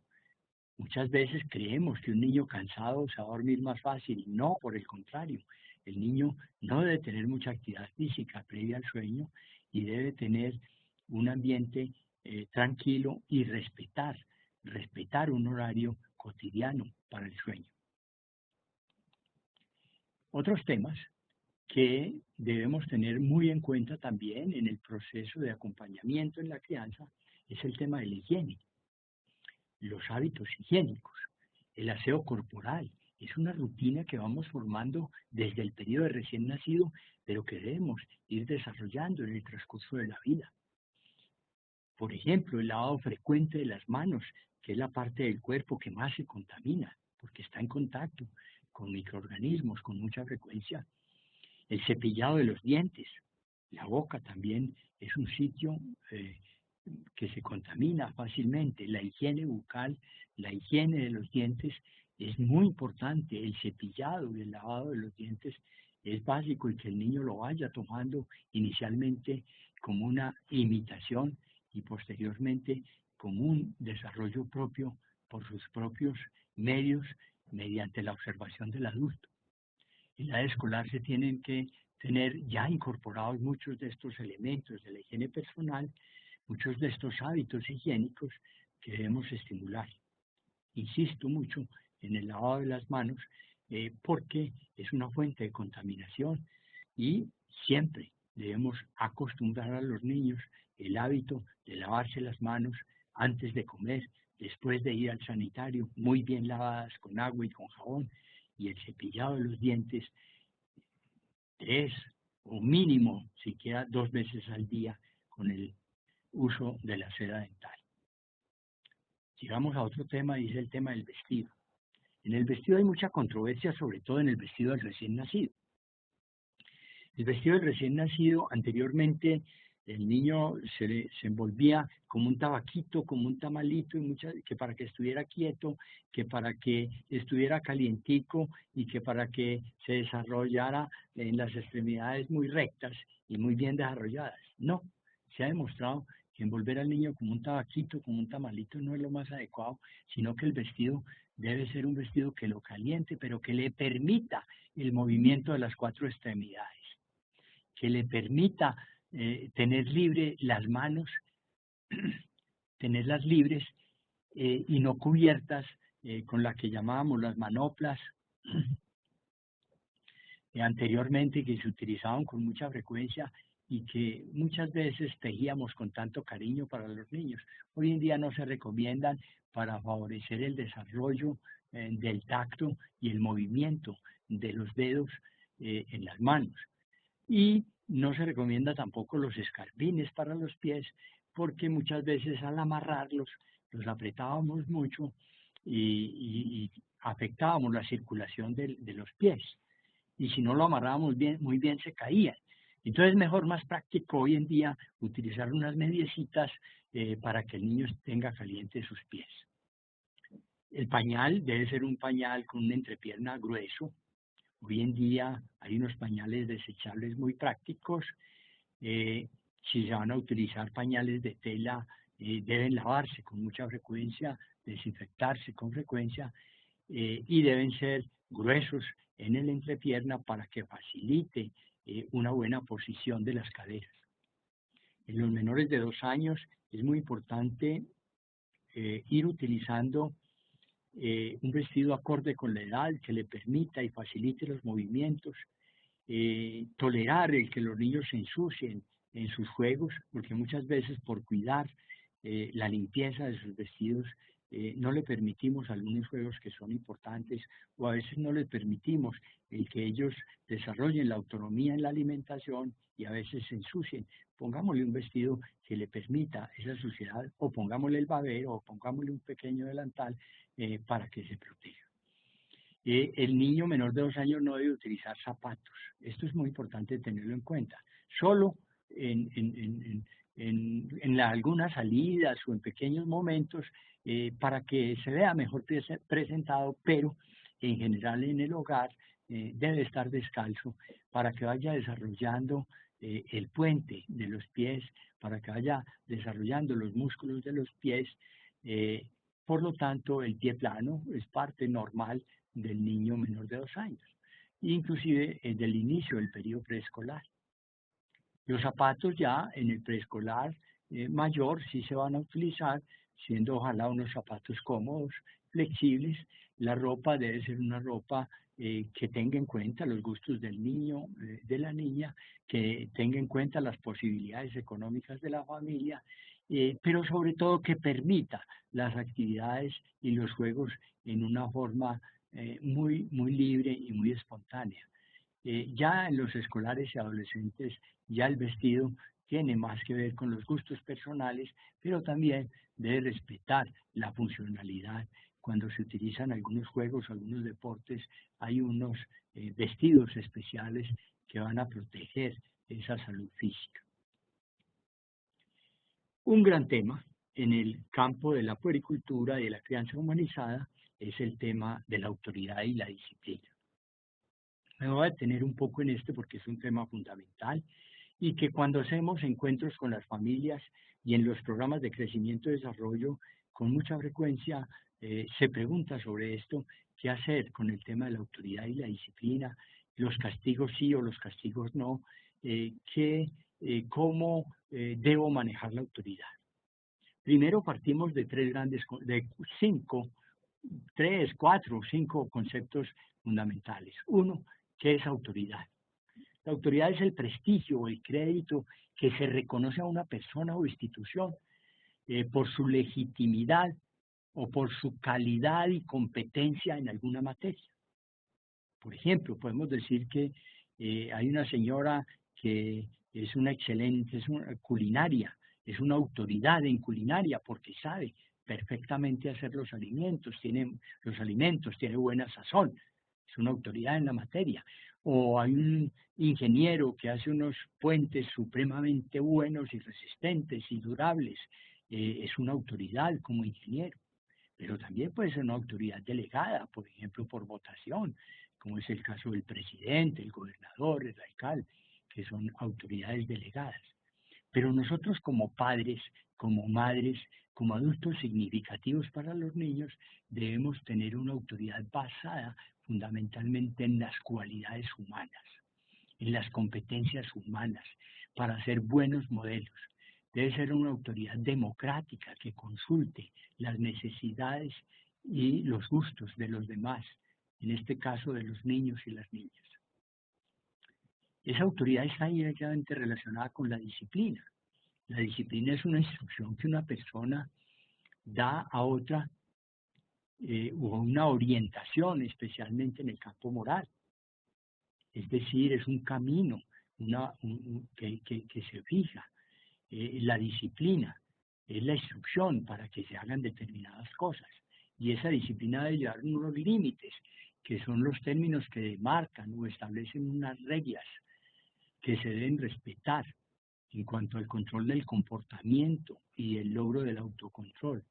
Muchas veces creemos que un niño cansado se va a dormir más fácil. No, por el contrario, el niño no debe tener mucha actividad física previa al sueño y debe tener un ambiente tranquilo y respetar un horario cotidiano para el sueño. Otros temas que debemos tener muy en cuenta también en el proceso de acompañamiento en la crianza es el tema de la higiene, los hábitos higiénicos, el aseo corporal. Es una rutina que vamos formando desde el periodo de recién nacido, pero que debemos ir desarrollando en el transcurso de la vida. Por ejemplo, el lavado frecuente de las manos, que es la parte del cuerpo que más se contamina, porque está en contacto con microorganismos con mucha frecuencia. El cepillado de los dientes, la boca también es un sitio que se contamina fácilmente. La higiene bucal, la higiene de los dientes es muy importante. El cepillado y el lavado de los dientes es básico, y que el niño lo vaya tomando inicialmente como una imitación y posteriormente como un desarrollo propio por sus propios medios mediante la observación del adulto. En la edad escolar se tienen que tener ya incorporados muchos de estos elementos de la higiene personal, muchos de estos hábitos higiénicos que debemos estimular. Insisto mucho en el lavado de las manos porque es una fuente de contaminación, y siempre debemos acostumbrar a los niños el hábito de lavarse las manos antes de comer, después de ir al sanitario, muy bien lavadas con agua y con jabón, y el cepillado de los dientes 3 o mínimo, siquiera 2 veces al día, con el uso de la seda dental. Llegamos a otro tema, y es el tema del vestido. En el vestido hay mucha controversia, sobre todo en el vestido del recién nacido. El vestido del recién nacido, anteriormente el niño se envolvía como un tabaquito, como un tamalito, que para que estuviera quieto, que para que estuviera calientico y que para que se desarrollara en las extremidades muy rectas y muy bien desarrolladas. No, se ha demostrado que envolver al niño como un tabaquito, como un tamalito, no es lo más adecuado, sino que el vestido debe ser un vestido que lo caliente, pero que le permita el movimiento de las 4 extremidades, que le permita tener libre las manos, tenerlas libres y no cubiertas con la que llamábamos las manoplas anteriormente, que se utilizaban con mucha frecuencia y que muchas veces tejíamos con tanto cariño para los niños. Hoy en día no se recomiendan para favorecer el desarrollo del tacto y el movimiento de los dedos en las manos. Y no se recomienda tampoco los escarpines para los pies, porque muchas veces al amarrarlos los apretábamos mucho y afectábamos la circulación de los pies. Y si no lo amarrábamos bien, muy bien, se caían. Entonces es mejor, más práctico hoy en día utilizar unas mediecitas para que el niño tenga caliente sus pies. El pañal debe ser un pañal con una entrepierna grueso, Hoy en día hay unos pañales desechables muy prácticos. Si se van a utilizar pañales de tela, deben lavarse con mucha frecuencia, desinfectarse con frecuencia y deben ser gruesos en el entrepierna para que facilite una buena posición de las caderas. En los menores de 2 años es muy importante ir utilizando un vestido acorde con la edad que le permita y facilite los movimientos, tolerar el que los niños se ensucien en sus juegos, porque muchas veces por cuidar la limpieza de sus vestidos no le permitimos algunos juegos que son importantes o a veces no les permitimos el que ellos desarrollen la autonomía en la alimentación y a veces se ensucien. Pongámosle un vestido que le permita esa suciedad o pongámosle el babero o pongámosle un pequeño delantal para que se proteja. El niño menor de 2 años no debe utilizar zapatos. Esto es muy importante tenerlo en cuenta. Solo en algunas salidas o en pequeños momentos para que se vea mejor presentado, pero en general en el hogar debe estar descalzo para que vaya desarrollando el puente de los pies, para que vaya desarrollando los músculos de los pies. Por lo tanto, el pie plano es parte normal del niño menor de 2 años, inclusive del inicio del periodo preescolar. Los zapatos ya en el preescolar mayor sí se van a utilizar, siendo ojalá unos zapatos cómodos, flexibles. La ropa debe ser una ropa que tenga en cuenta los gustos del niño, de la niña, que tenga en cuenta las posibilidades económicas de la familia, pero sobre todo que permita las actividades y los juegos en una forma muy libre y muy espontánea. Ya en los escolares y adolescentes, ya el vestido tiene más que ver con los gustos personales, pero también debe respetar la funcionalidad. Cuando se utilizan algunos juegos, algunos deportes, hay unos vestidos especiales que van a proteger esa salud física. Un gran tema en el campo de la puericultura y de la crianza humanizada es el tema de la autoridad y la disciplina. Me voy a detener un poco en este porque es un tema fundamental y que cuando hacemos encuentros con las familias y en los programas de crecimiento y desarrollo, con mucha frecuencia se pregunta sobre esto, qué hacer con el tema de la autoridad y la disciplina, los castigos sí o los castigos no, cómo debo manejar la autoridad. Primero partimos de cuatro o cinco conceptos fundamentales. Uno, ¿qué es autoridad? La autoridad es el prestigio o el crédito que se reconoce a una persona o institución por su legitimidad o por su calidad y competencia en alguna materia. Por ejemplo, podemos decir que hay una señora que es una excelente, es una culinaria, es una autoridad en culinaria porque sabe perfectamente hacer los alimentos, tiene buena sazón, es una autoridad en la materia. O hay un ingeniero que hace unos puentes supremamente buenos y resistentes y durables, es una autoridad como ingeniero. Pero también puede ser una autoridad delegada, por ejemplo, por votación, como es el caso del presidente, el gobernador, el alcalde, que son autoridades delegadas. Pero nosotros como padres, como madres, como adultos significativos para los niños, debemos tener una autoridad basada fundamentalmente en las cualidades humanas, en las competencias humanas, para ser buenos modelos. Debe ser una autoridad democrática que consulte las necesidades y los gustos de los demás, en este caso de los niños y las niñas. Esa autoridad está directamente relacionada con la disciplina. La disciplina es una instrucción que una persona da a otra o una orientación, especialmente en el campo moral. Es decir, es un camino que se fija. La disciplina es la instrucción para que se hagan determinadas cosas. Y esa disciplina debe llevar unos límites, que son los términos que demarcan o establecen unas reglas que se deben respetar en cuanto al control del comportamiento y el logro del autocontrol.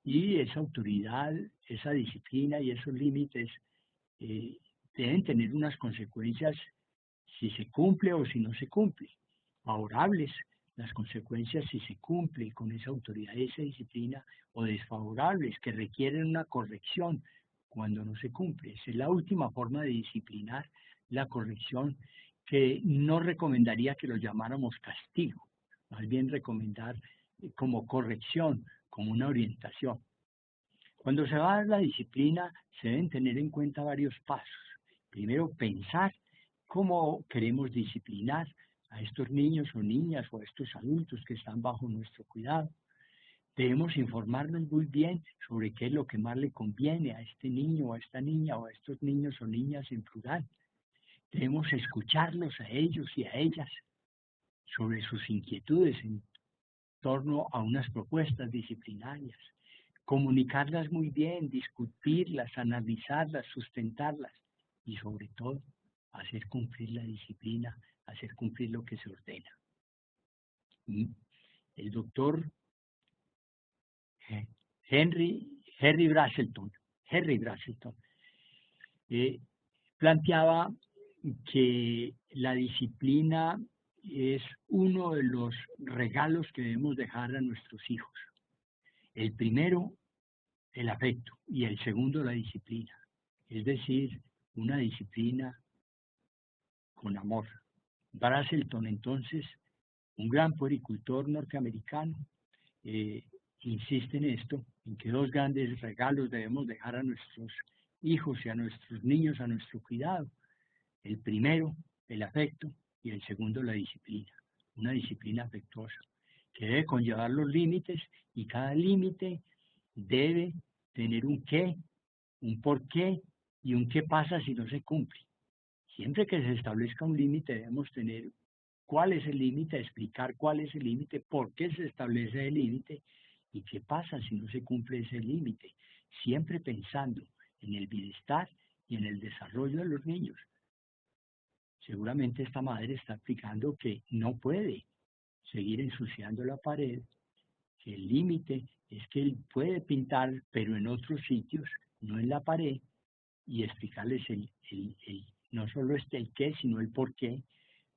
Y esa autoridad, esa disciplina y esos límites deben tener unas consecuencias si se cumple o si no se cumple. Favorables, las consecuencias si se cumple con esa autoridad y esa disciplina, o desfavorables, que requieren una corrección cuando no se cumple. Esa es la última forma de disciplinar, la corrección, que no recomendaría que lo llamáramos castigo, más bien recomendar como corrección, como una orientación. Cuando se va a dar la disciplina, se deben tener en cuenta varios pasos. Primero, pensar cómo queremos disciplinar a estos niños o niñas o a estos adultos que están bajo nuestro cuidado. Debemos informarnos muy bien sobre qué es lo que más le conviene a este niño o a esta niña o a estos niños o niñas en plural. Debemos escucharlos a ellos y a ellas sobre sus inquietudes en torno a unas propuestas disciplinarias. Comunicarlas muy bien, discutirlas, analizarlas, sustentarlas y sobre todo hacer cumplir la disciplina, hacer cumplir lo que se ordena. Y el doctor Henry Brazelton planteaba que la disciplina es uno de los regalos que debemos dejar a nuestros hijos. El primero, el afecto, y el segundo, la disciplina. Es decir, una disciplina con amor. Brazelton, entonces, un gran puericultor norteamericano, insiste en esto, en que dos grandes regalos debemos dejar a nuestros hijos y a nuestros niños a nuestro cuidado. El primero, el afecto, y el segundo, la disciplina. Una disciplina afectuosa, que debe conllevar los límites, y cada límite debe tener un qué, un por qué y un qué pasa si no se cumple. Siempre que se establezca un límite debemos tener cuál es el límite, explicar cuál es el límite, por qué se establece el límite y qué pasa si no se cumple ese límite. Siempre pensando en el bienestar y en el desarrollo de los niños. Seguramente esta madre está explicando que no puede seguir ensuciando la pared, que el límite es que él puede pintar, pero en otros sitios, no en la pared, y explicarles no solo el qué, sino el por qué,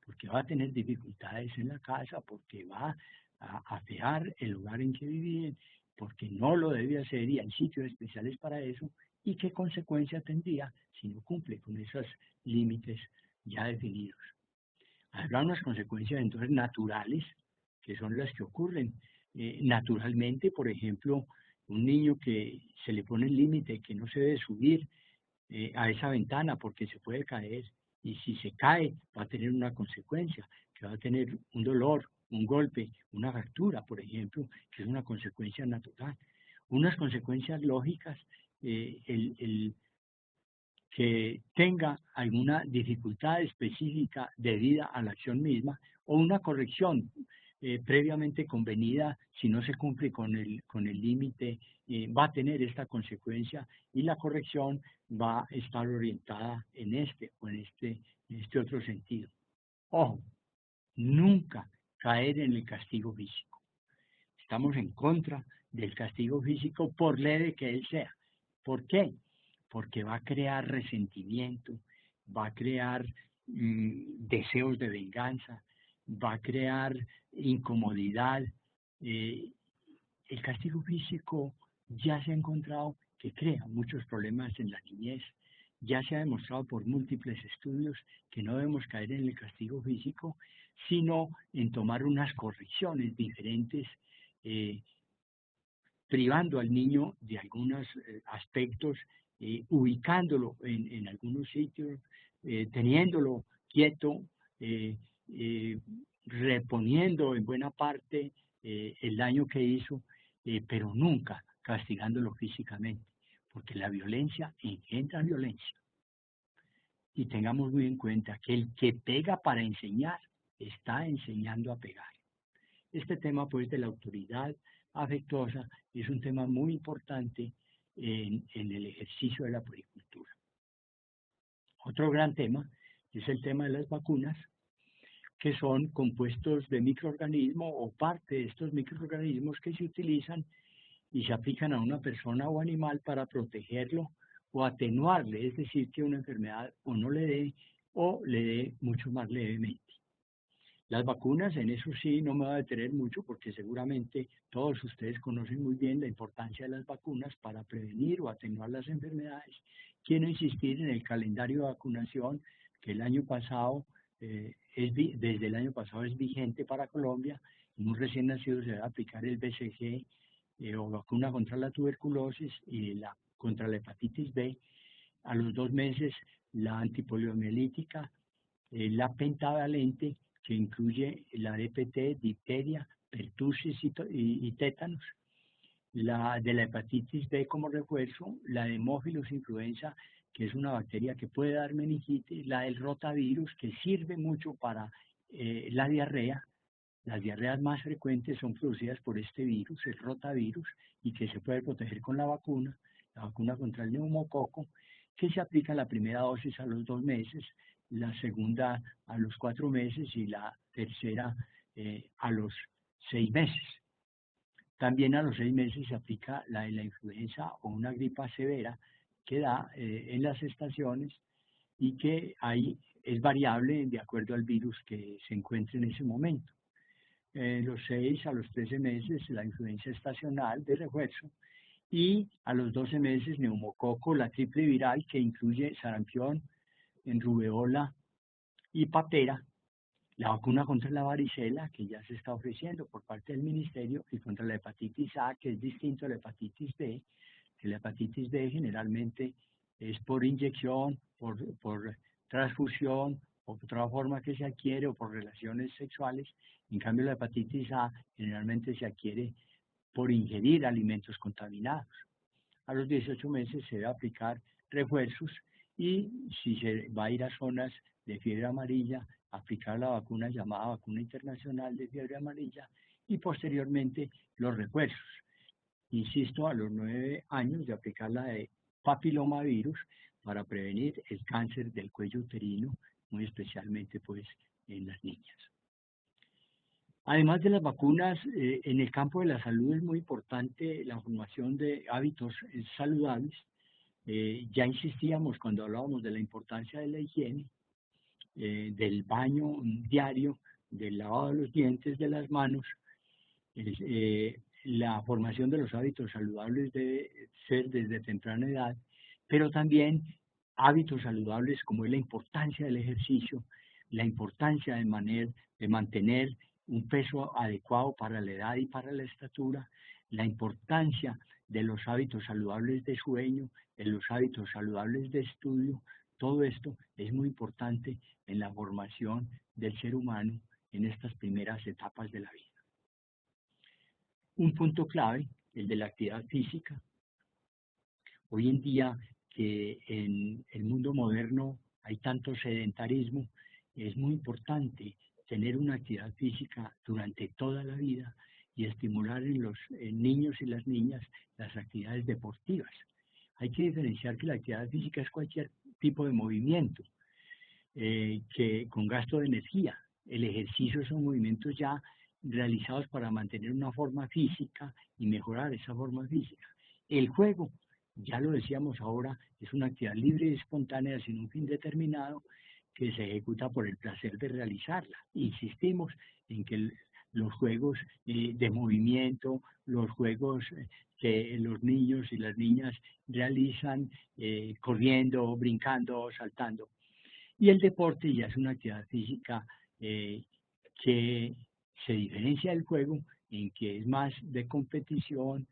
porque va a tener dificultades en la casa, porque va a afear el lugar en que viven, porque no lo debe hacer y hay sitios especiales para eso, y qué consecuencia tendría si no cumple con esos límites ya definidos. Habrá unas consecuencias entonces naturales, que son las que ocurren naturalmente. Por ejemplo, un niño que se le pone el límite que no se debe subir a esa ventana porque se puede caer, y si se cae va a tener una consecuencia, que va a tener un dolor, un golpe, una fractura, por ejemplo, que es una consecuencia natural. Unas consecuencias lógicas, el que tenga alguna dificultad específica debida a la acción misma, o una corrección previamente convenida, si no se cumple con el límite, va a tener esta consecuencia, y la corrección va a estar orientada en este o en este otro sentido. Ojo, nunca caer en el castigo físico. Estamos en contra del castigo físico por leve que él sea. ¿Por qué? Porque va a crear resentimiento, va a crear deseos de venganza, va a crear incomodidad. El castigo físico ya se ha encontrado que crea muchos problemas en la niñez. Ya se ha demostrado por múltiples estudios que no debemos caer en el castigo físico, sino en tomar unas correcciones diferentes, privando al niño de algunos aspectos, ubicándolo en algunos sitios, teniéndolo quieto, reponiendo en buena parte el daño que hizo, pero nunca castigándolo físicamente, porque la violencia engendra violencia. Y tengamos muy en cuenta que el que pega para enseñar está enseñando a pegar. Este tema, pues, de la autoridad afectuosa es un tema muy importante en el ejercicio de la puericultura. Otro gran tema es el tema de las vacunas, que son compuestos de microorganismos o parte de estos microorganismos que se utilizan y se aplican a una persona o animal para protegerlo o atenuarle, es decir, que una enfermedad o no le dé o le dé mucho más levemente. Las vacunas, en eso sí, no me voy a detener mucho porque seguramente todos ustedes conocen muy bien la importancia de las vacunas para prevenir o atenuar las enfermedades. Quiero insistir en el calendario de vacunación que el año pasado, desde el año pasado es vigente para Colombia. En un recién nacido se va a aplicar el BCG o vacuna contra la tuberculosis y contra la hepatitis B. A los 2 meses la antipoliomielítica, la pentavalente, que incluye la DPT, difteria, pertusis y tétanos, la de la hepatitis B como refuerzo, la de Haemophilus influenza, que es una bacteria que puede dar meningitis, la del rotavirus, que sirve mucho para la diarrea. Las diarreas más frecuentes son producidas por este virus, el rotavirus, y que se puede proteger con la vacuna contra el neumococo, que se aplica la primera dosis a los 2 meses, la segunda a los 4 meses y la tercera a los 6 meses. También a los 6 meses se aplica la de la influenza o una gripa severa que da en las estaciones y que ahí es variable de acuerdo al virus que se encuentre en ese momento. Los 6 a los 13 meses la influenza estacional de refuerzo y a los 12 meses neumococo, la triple viral que incluye sarampión, rubeola y papera, la vacuna contra la varicela que ya se está ofreciendo por parte del ministerio y contra la hepatitis A, que es distinto a la hepatitis B, que la hepatitis B generalmente es por inyección, por transfusión o otra forma que se adquiere o por relaciones sexuales. En cambio la hepatitis A generalmente se adquiere por ingerir alimentos contaminados. A los 18 meses se debe aplicar refuerzos y si se va a ir a zonas de fiebre amarilla, aplicar la vacuna llamada vacuna internacional de fiebre amarilla y posteriormente los refuerzos. Insisto, a los 9 años de aplicar la de papilomavirus para prevenir el cáncer del cuello uterino, muy especialmente pues en las niñas. Además de las vacunas, en el campo de la salud es muy importante la formación de hábitos saludables. Ya insistíamos cuando hablábamos de la importancia de la higiene, del baño diario, del lavado de los dientes, de las manos. La formación de los hábitos saludables debe ser desde temprana edad, pero también hábitos saludables como es la importancia del ejercicio, la importancia de mantener un peso adecuado para la edad y para la estatura, la importancia de los hábitos saludables de sueño, de los hábitos saludables de estudio. Todo esto es muy importante en la formación del ser humano en estas primeras etapas de la vida. Un punto clave, el de la actividad física. Hoy en día que en el mundo moderno hay tanto sedentarismo, es muy importante tener una actividad física durante toda la vida y estimular en los niños y las niñas las actividades deportivas. Hay que diferenciar que la actividad física es cualquier tipo de movimiento que con gasto de energía. El ejercicio son movimientos ya realizados para mantener una forma física y mejorar esa forma física. El juego, ya lo decíamos ahora, es una actividad libre y espontánea sin un fin determinado que se ejecuta por el placer de realizarla. Insistimos en que los juegos de movimiento, los juegos que los niños y las niñas realizan corriendo, brincando, saltando. Y el deporte ya es una actividad física que se diferencia del juego en que es más de competición,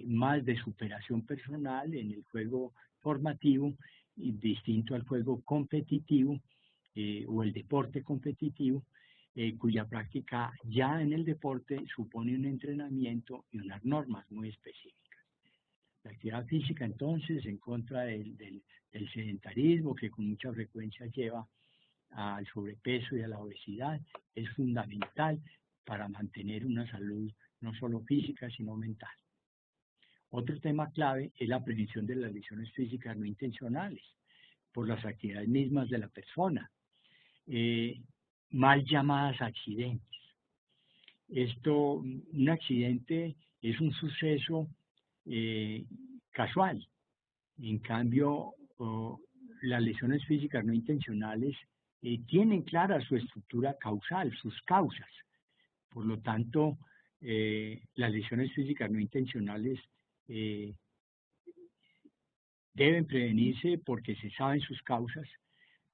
más de superación personal en el juego formativo, distinto al juego competitivo o el deporte competitivo, cuya práctica ya en el deporte supone un entrenamiento y unas normas muy específicas. La actividad física entonces en contra del sedentarismo que con mucha frecuencia lleva al sobrepeso y a la obesidad es fundamental para mantener una salud no solo física sino mental. Otro tema clave es la prevención de las lesiones físicas no intencionales por las actividades mismas de la persona, mal llamadas accidentes. Un accidente es un suceso casual, En cambio, las lesiones físicas no intencionales tienen clara su estructura causal, sus causas. Por lo tanto, las lesiones físicas no intencionales eh, deben prevenirse porque se saben sus causas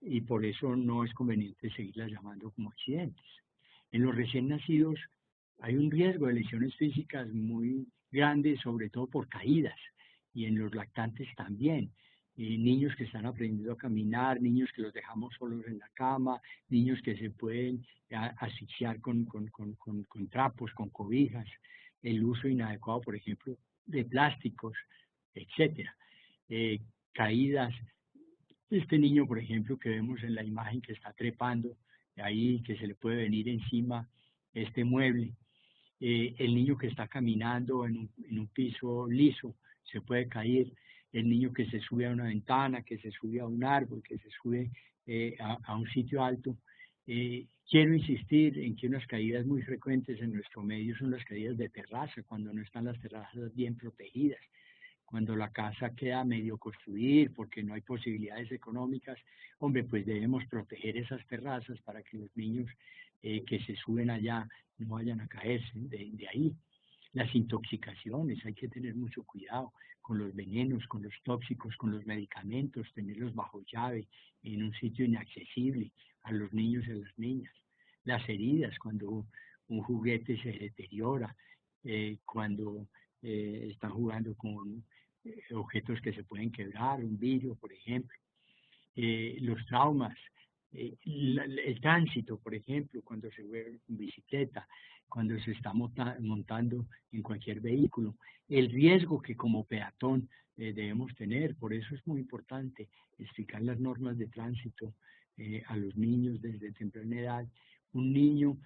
y por eso no es conveniente seguirlas llamando como accidentes. En los recién nacidos hay un riesgo de lesiones físicas muy grande, sobre todo por caídas, y en los lactantes también. Niños que están aprendiendo a caminar, niños que los dejamos solos en la cama, niños que se pueden asfixiar con trapos, con cobijas, el uso inadecuado, por ejemplo, de plásticos, etcétera. Caídas. Este niño, por ejemplo, que vemos en la imagen que está trepando, ahí que se le puede venir encima este mueble, el niño que está caminando en un piso liso, se puede caer, el niño que se sube a una ventana, que se sube a un árbol, que se sube a un sitio alto. Quiero insistir en que unas caídas muy frecuentes en nuestro medio son las caídas de terraza, cuando no están las terrazas bien protegidas, cuando la casa queda medio construir porque no hay posibilidades económicas. Hombre, pues debemos proteger esas terrazas para que los niños que se suben allá no vayan a caerse de ahí. Las intoxicaciones, hay que tener mucho cuidado con los venenos, con los tóxicos, con los medicamentos, tenerlos bajo llave, en un sitio inaccesible a los niños y a las niñas. Las heridas, cuando un juguete se deteriora, cuando están jugando con objetos que se pueden quebrar, un vidrio, por ejemplo. Los traumas, el tránsito, por ejemplo, cuando se ve en bicicleta, cuando se está montando en cualquier vehículo, el riesgo que como peatón debemos tener. Por eso es muy importante explicar las normas de tránsito a los niños desde temprana edad. Un niño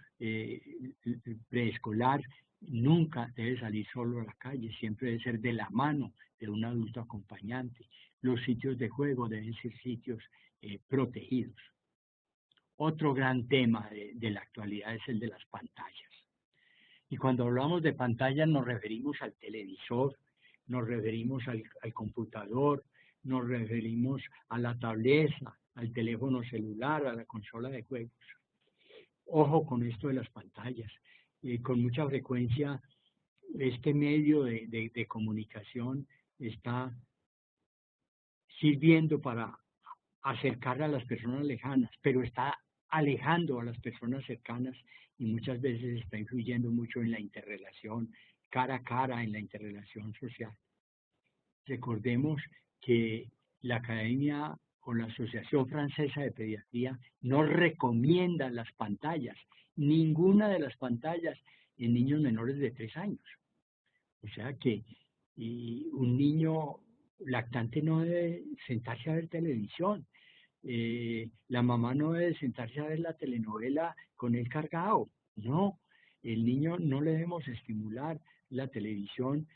preescolar nunca debe salir solo a la calle, siempre debe ser de la mano de un adulto acompañante. Los sitios de juego deben ser sitios protegidos. Otro gran tema de la actualidad es el de las pantallas. Y cuando hablamos de pantallas nos referimos al televisor, nos referimos al computador, nos referimos a la tableta, al teléfono celular, a la consola de juegos. Ojo con esto de las pantallas. Con mucha frecuencia este medio de comunicación está sirviendo para acercar a las personas lejanas, pero está alejando a las personas cercanas y muchas veces está influyendo mucho en la interrelación cara a cara, en la interrelación social. Recordemos que la Academia o la Asociación Francesa de Pediatría no recomienda las pantallas, ninguna de las pantallas en niños menores de 3 años. O sea que un niño lactante no debe sentarse a ver televisión. La mamá no debe sentarse a ver la telenovela con él cargado. No, el niño no le debemos estimular la televisión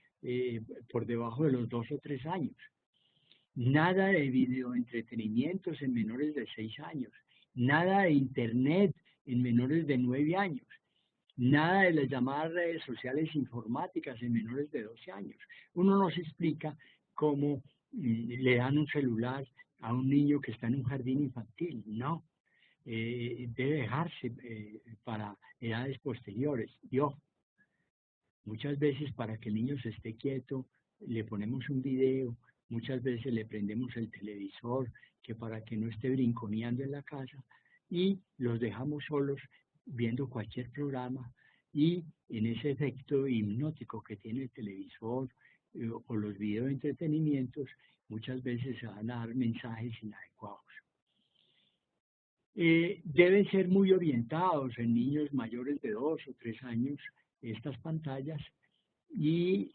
por debajo de los 2 o 3 años. Nada de videoentretenimientos en menores de 6 años. Nada de internet en menores de 9 años. Nada de las llamadas redes sociales informáticas en menores de 12 años. Uno no se explica cómo le dan un celular a un niño que está en un jardín infantil. No, debe dejarse para edades posteriores. Y ojo, muchas veces para que el niño se esté quieto, le ponemos un video, muchas veces le prendemos el televisor, que para que no esté brinconeando en la casa, y los dejamos solos viendo cualquier programa, y en ese efecto hipnótico que tiene el televisor o los videos de entretenimientos, muchas veces se van a dar mensajes inadecuados. Deben ser muy orientados en niños mayores de 2 o 3 años estas pantallas y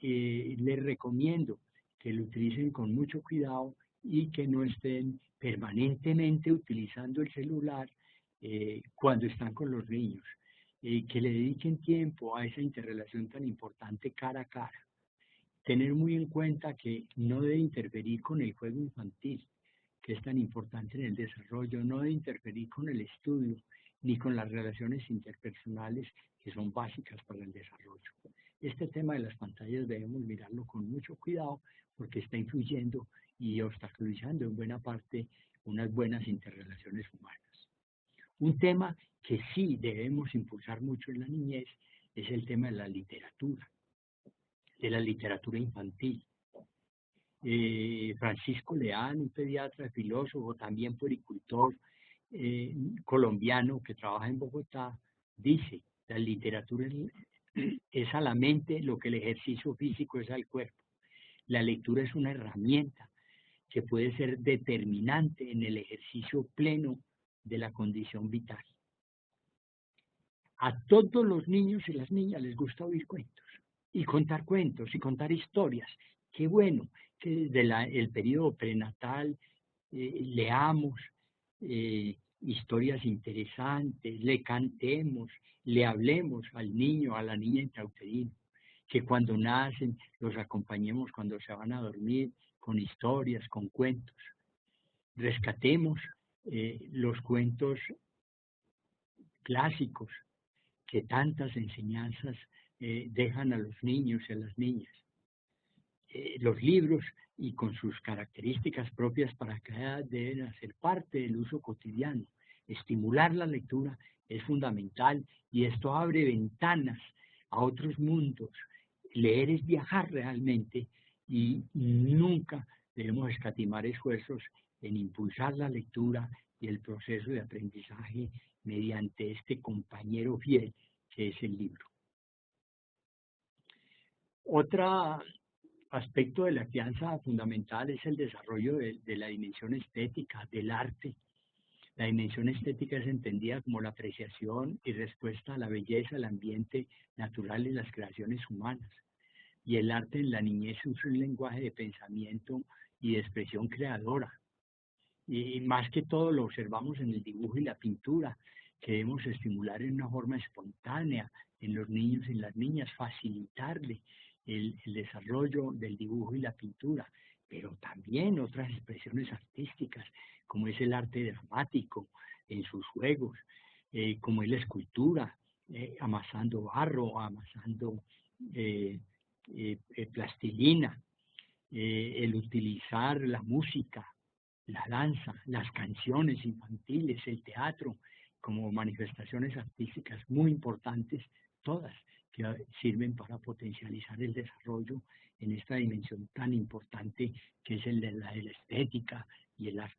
les recomiendo que lo utilicen con mucho cuidado y que no estén permanentemente utilizando el celular cuando están con los niños, que le dediquen tiempo a esa interrelación tan importante cara a cara. Tener muy en cuenta que no debe interferir con el juego infantil, que es tan importante en el desarrollo, no debe interferir con el estudio ni con las relaciones interpersonales que son básicas para el desarrollo. Este tema de las pantallas debemos mirarlo con mucho cuidado porque está influyendo y obstaculizando en buena parte unas buenas interrelaciones humanas. Un tema que sí debemos impulsar mucho en la niñez es el tema de la literatura infantil. Francisco Leán, un pediatra, filósofo, también puericultor colombiano que trabaja en Bogotá, dice, la literatura es a la mente lo que el ejercicio físico es al cuerpo. La lectura es una herramienta que puede ser determinante en el ejercicio pleno de la condición vital. A todos los niños y las niñas les gusta oír cuentos y contar historias. Qué bueno que desde el periodo prenatal leamos historias interesantes, le cantemos, le hablemos al niño, a la niña intrauterina, que cuando nacen los acompañemos cuando se van a dormir con historias, con cuentos. Rescatemos los cuentos clásicos que tantas enseñanzas dejan a los niños y a las niñas. Los libros y con sus características propias para cada edad deben hacer parte del uso cotidiano. Estimular la lectura es fundamental y esto abre ventanas a otros mundos. Leer es viajar realmente y nunca debemos escatimar esfuerzos en impulsar la lectura y el proceso de aprendizaje mediante este compañero fiel que es el libro. Otro aspecto de la crianza fundamental es el desarrollo de la dimensión estética, del arte. La dimensión estética es entendida como la apreciación y respuesta a la belleza, el ambiente natural y las creaciones humanas. Y el arte en la niñez es un lenguaje de pensamiento y de expresión creadora. Y más que todo lo observamos en el dibujo y la pintura, que debemos estimular en una forma espontánea en los niños y las niñas, facilitarle el desarrollo del dibujo y la pintura, pero también otras expresiones artísticas, como es el arte dramático en sus juegos, como es la escultura, amasando barro, amasando plastilina, el utilizar la música, la danza, las canciones infantiles, el teatro, como manifestaciones artísticas muy importantes, todas que sirven para potencializar el desarrollo en esta dimensión tan importante que es la de la estética y el arte.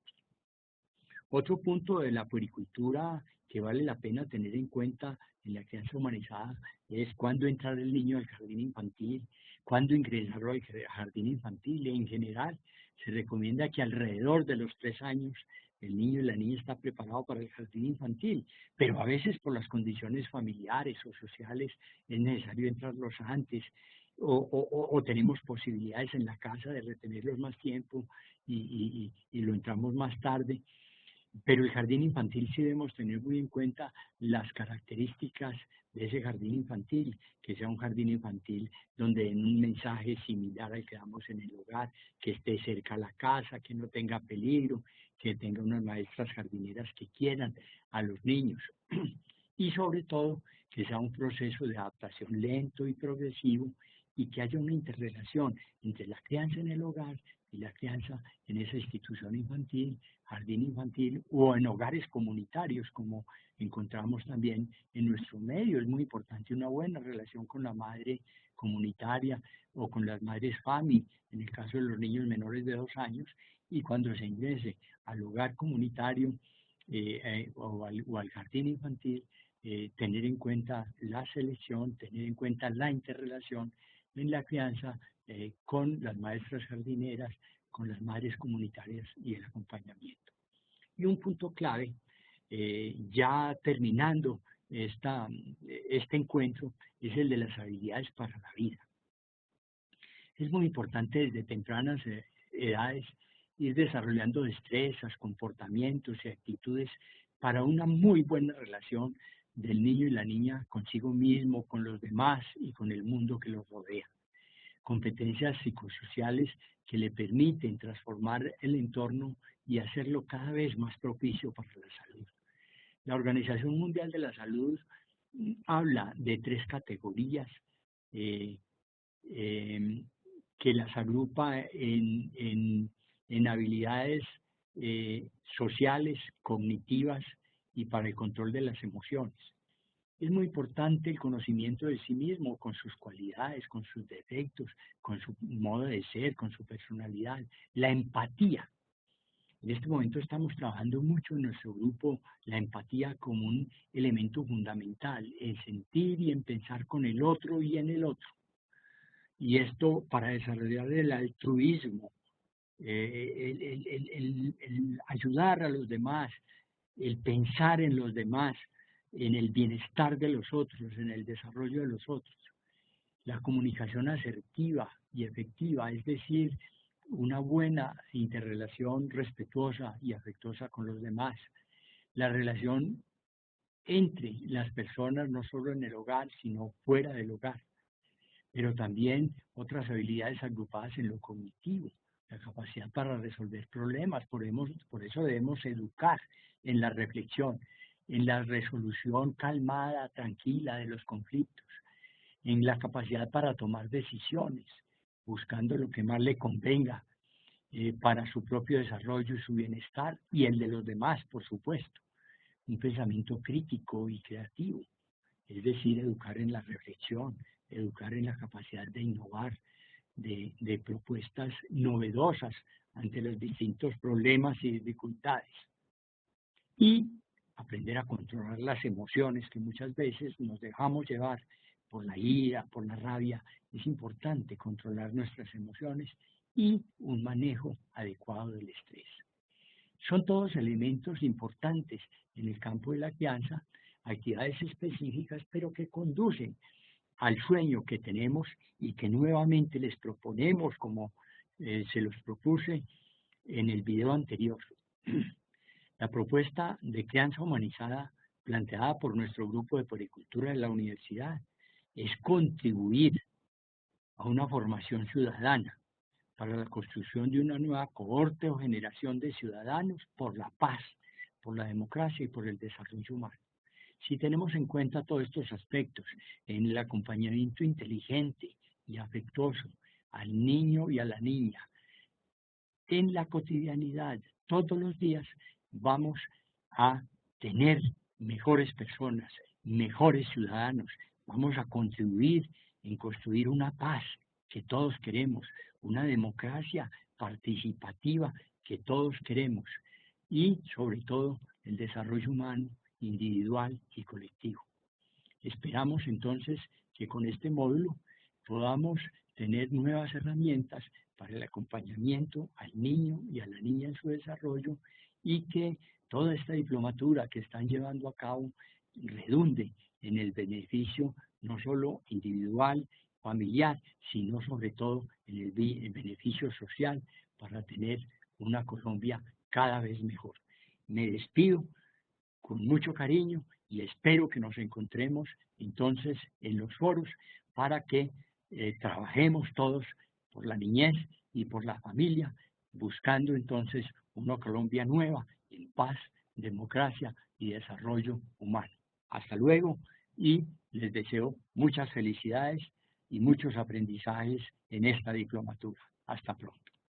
Otro punto de la puericultura que vale la pena tener en cuenta en la crianza humanizada es cuándo entrar el niño al jardín infantil, cuándo ingresarlo al jardín infantil. En general, se recomienda que alrededor de los 3 años el niño y la niña está preparado para el jardín infantil, pero a veces por las condiciones familiares o sociales es necesario entrarlos antes o tenemos posibilidades en la casa de retenerlos más tiempo y lo entramos más tarde. Pero el jardín infantil sí debemos tener muy en cuenta las características de ese jardín infantil, que sea un jardín infantil donde den un mensaje similar al que damos en el hogar, que esté cerca a la casa, que no tenga peligro, que tenga unas maestras jardineras que quieran a los niños. Y sobre todo, que sea un proceso de adaptación lento y progresivo y que haya una interrelación entre la crianza en el hogar y la crianza en esa institución infantil, jardín infantil o en hogares comunitarios, como encontramos también en nuestro medio. Es muy importante una buena relación con la madre comunitaria o con las madres FAMI, en el caso de los niños menores de 2 años, y cuando se ingrese al hogar comunitario o al jardín infantil, tener en cuenta la selección, tener en cuenta la interrelación en la crianza con las maestras jardineras, con las madres comunitarias y el acompañamiento. Y un punto clave, ya terminando este encuentro, es el de las habilidades para la vida. Es muy importante desde tempranas edades ir desarrollando destrezas, comportamientos y actitudes para una muy buena relación del niño y la niña consigo mismo, con los demás y con el mundo que los rodea. Competencias psicosociales que le permiten transformar el entorno y hacerlo cada vez más propicio para la salud. La Organización Mundial de la Salud habla de 3 categorías eh, que las agrupa en habilidades sociales, cognitivas y para el control de las emociones. Es muy importante el conocimiento de sí mismo, con sus cualidades, con sus defectos, con su modo de ser, con su personalidad. La empatía. En este momento estamos trabajando mucho en nuestro grupo la empatía como un elemento fundamental, en sentir y en pensar con el otro y en el otro. Y esto para desarrollar el altruismo, el ayudar a los demás, el pensar en los demás, en el bienestar de los otros, en el desarrollo de los otros. La comunicación asertiva y efectiva, es decir, una buena interrelación respetuosa y afectuosa con los demás. La relación entre las personas, no solo en el hogar, sino fuera del hogar. Pero también otras habilidades agrupadas en lo cognitivo, la capacidad para resolver problemas. Por eso debemos educar en la reflexión, en la resolución calmada, tranquila de los conflictos, en la capacidad para tomar decisiones, buscando lo que más le convenga para su propio desarrollo y su bienestar y el de los demás, por supuesto. Un pensamiento crítico y creativo, es decir, educar en la reflexión, educar en la capacidad de innovar, de propuestas novedosas ante los distintos problemas y dificultades. Y aprender a controlar las emociones que muchas veces nos dejamos llevar por la ira, por la rabia. Es importante controlar nuestras emociones y un manejo adecuado del estrés. Son todos elementos importantes en el campo de la crianza, actividades específicas, pero que conducen al sueño que tenemos y que nuevamente les proponemos como se los propuse en el video anterior. La propuesta de crianza humanizada planteada por nuestro grupo de Puericultura de la universidad es contribuir a una formación ciudadana para la construcción de una nueva cohorte o generación de ciudadanos por la paz, por la democracia y por el desarrollo humano. Si tenemos en cuenta todos estos aspectos en el acompañamiento inteligente y afectuoso al niño y a la niña, en la cotidianidad, todos los días, vamos a tener mejores personas, mejores ciudadanos, vamos a contribuir en construir una paz que todos queremos, una democracia participativa que todos queremos y sobre todo el desarrollo humano, individual y colectivo. Esperamos entonces que con este módulo podamos tener nuevas herramientas para el acompañamiento al niño y a la niña en su desarrollo y que toda esta diplomatura que están llevando a cabo redunde en el beneficio no solo individual, familiar, sino sobre todo en el beneficio social para tener una Colombia cada vez mejor. Me despido con mucho cariño y espero que nos encontremos entonces en los foros para que trabajemos todos por la niñez y por la familia, buscando entonces una Colombia nueva en paz, democracia y desarrollo humano. Hasta luego y les deseo muchas felicidades y muchos aprendizajes en esta diplomatura. Hasta pronto.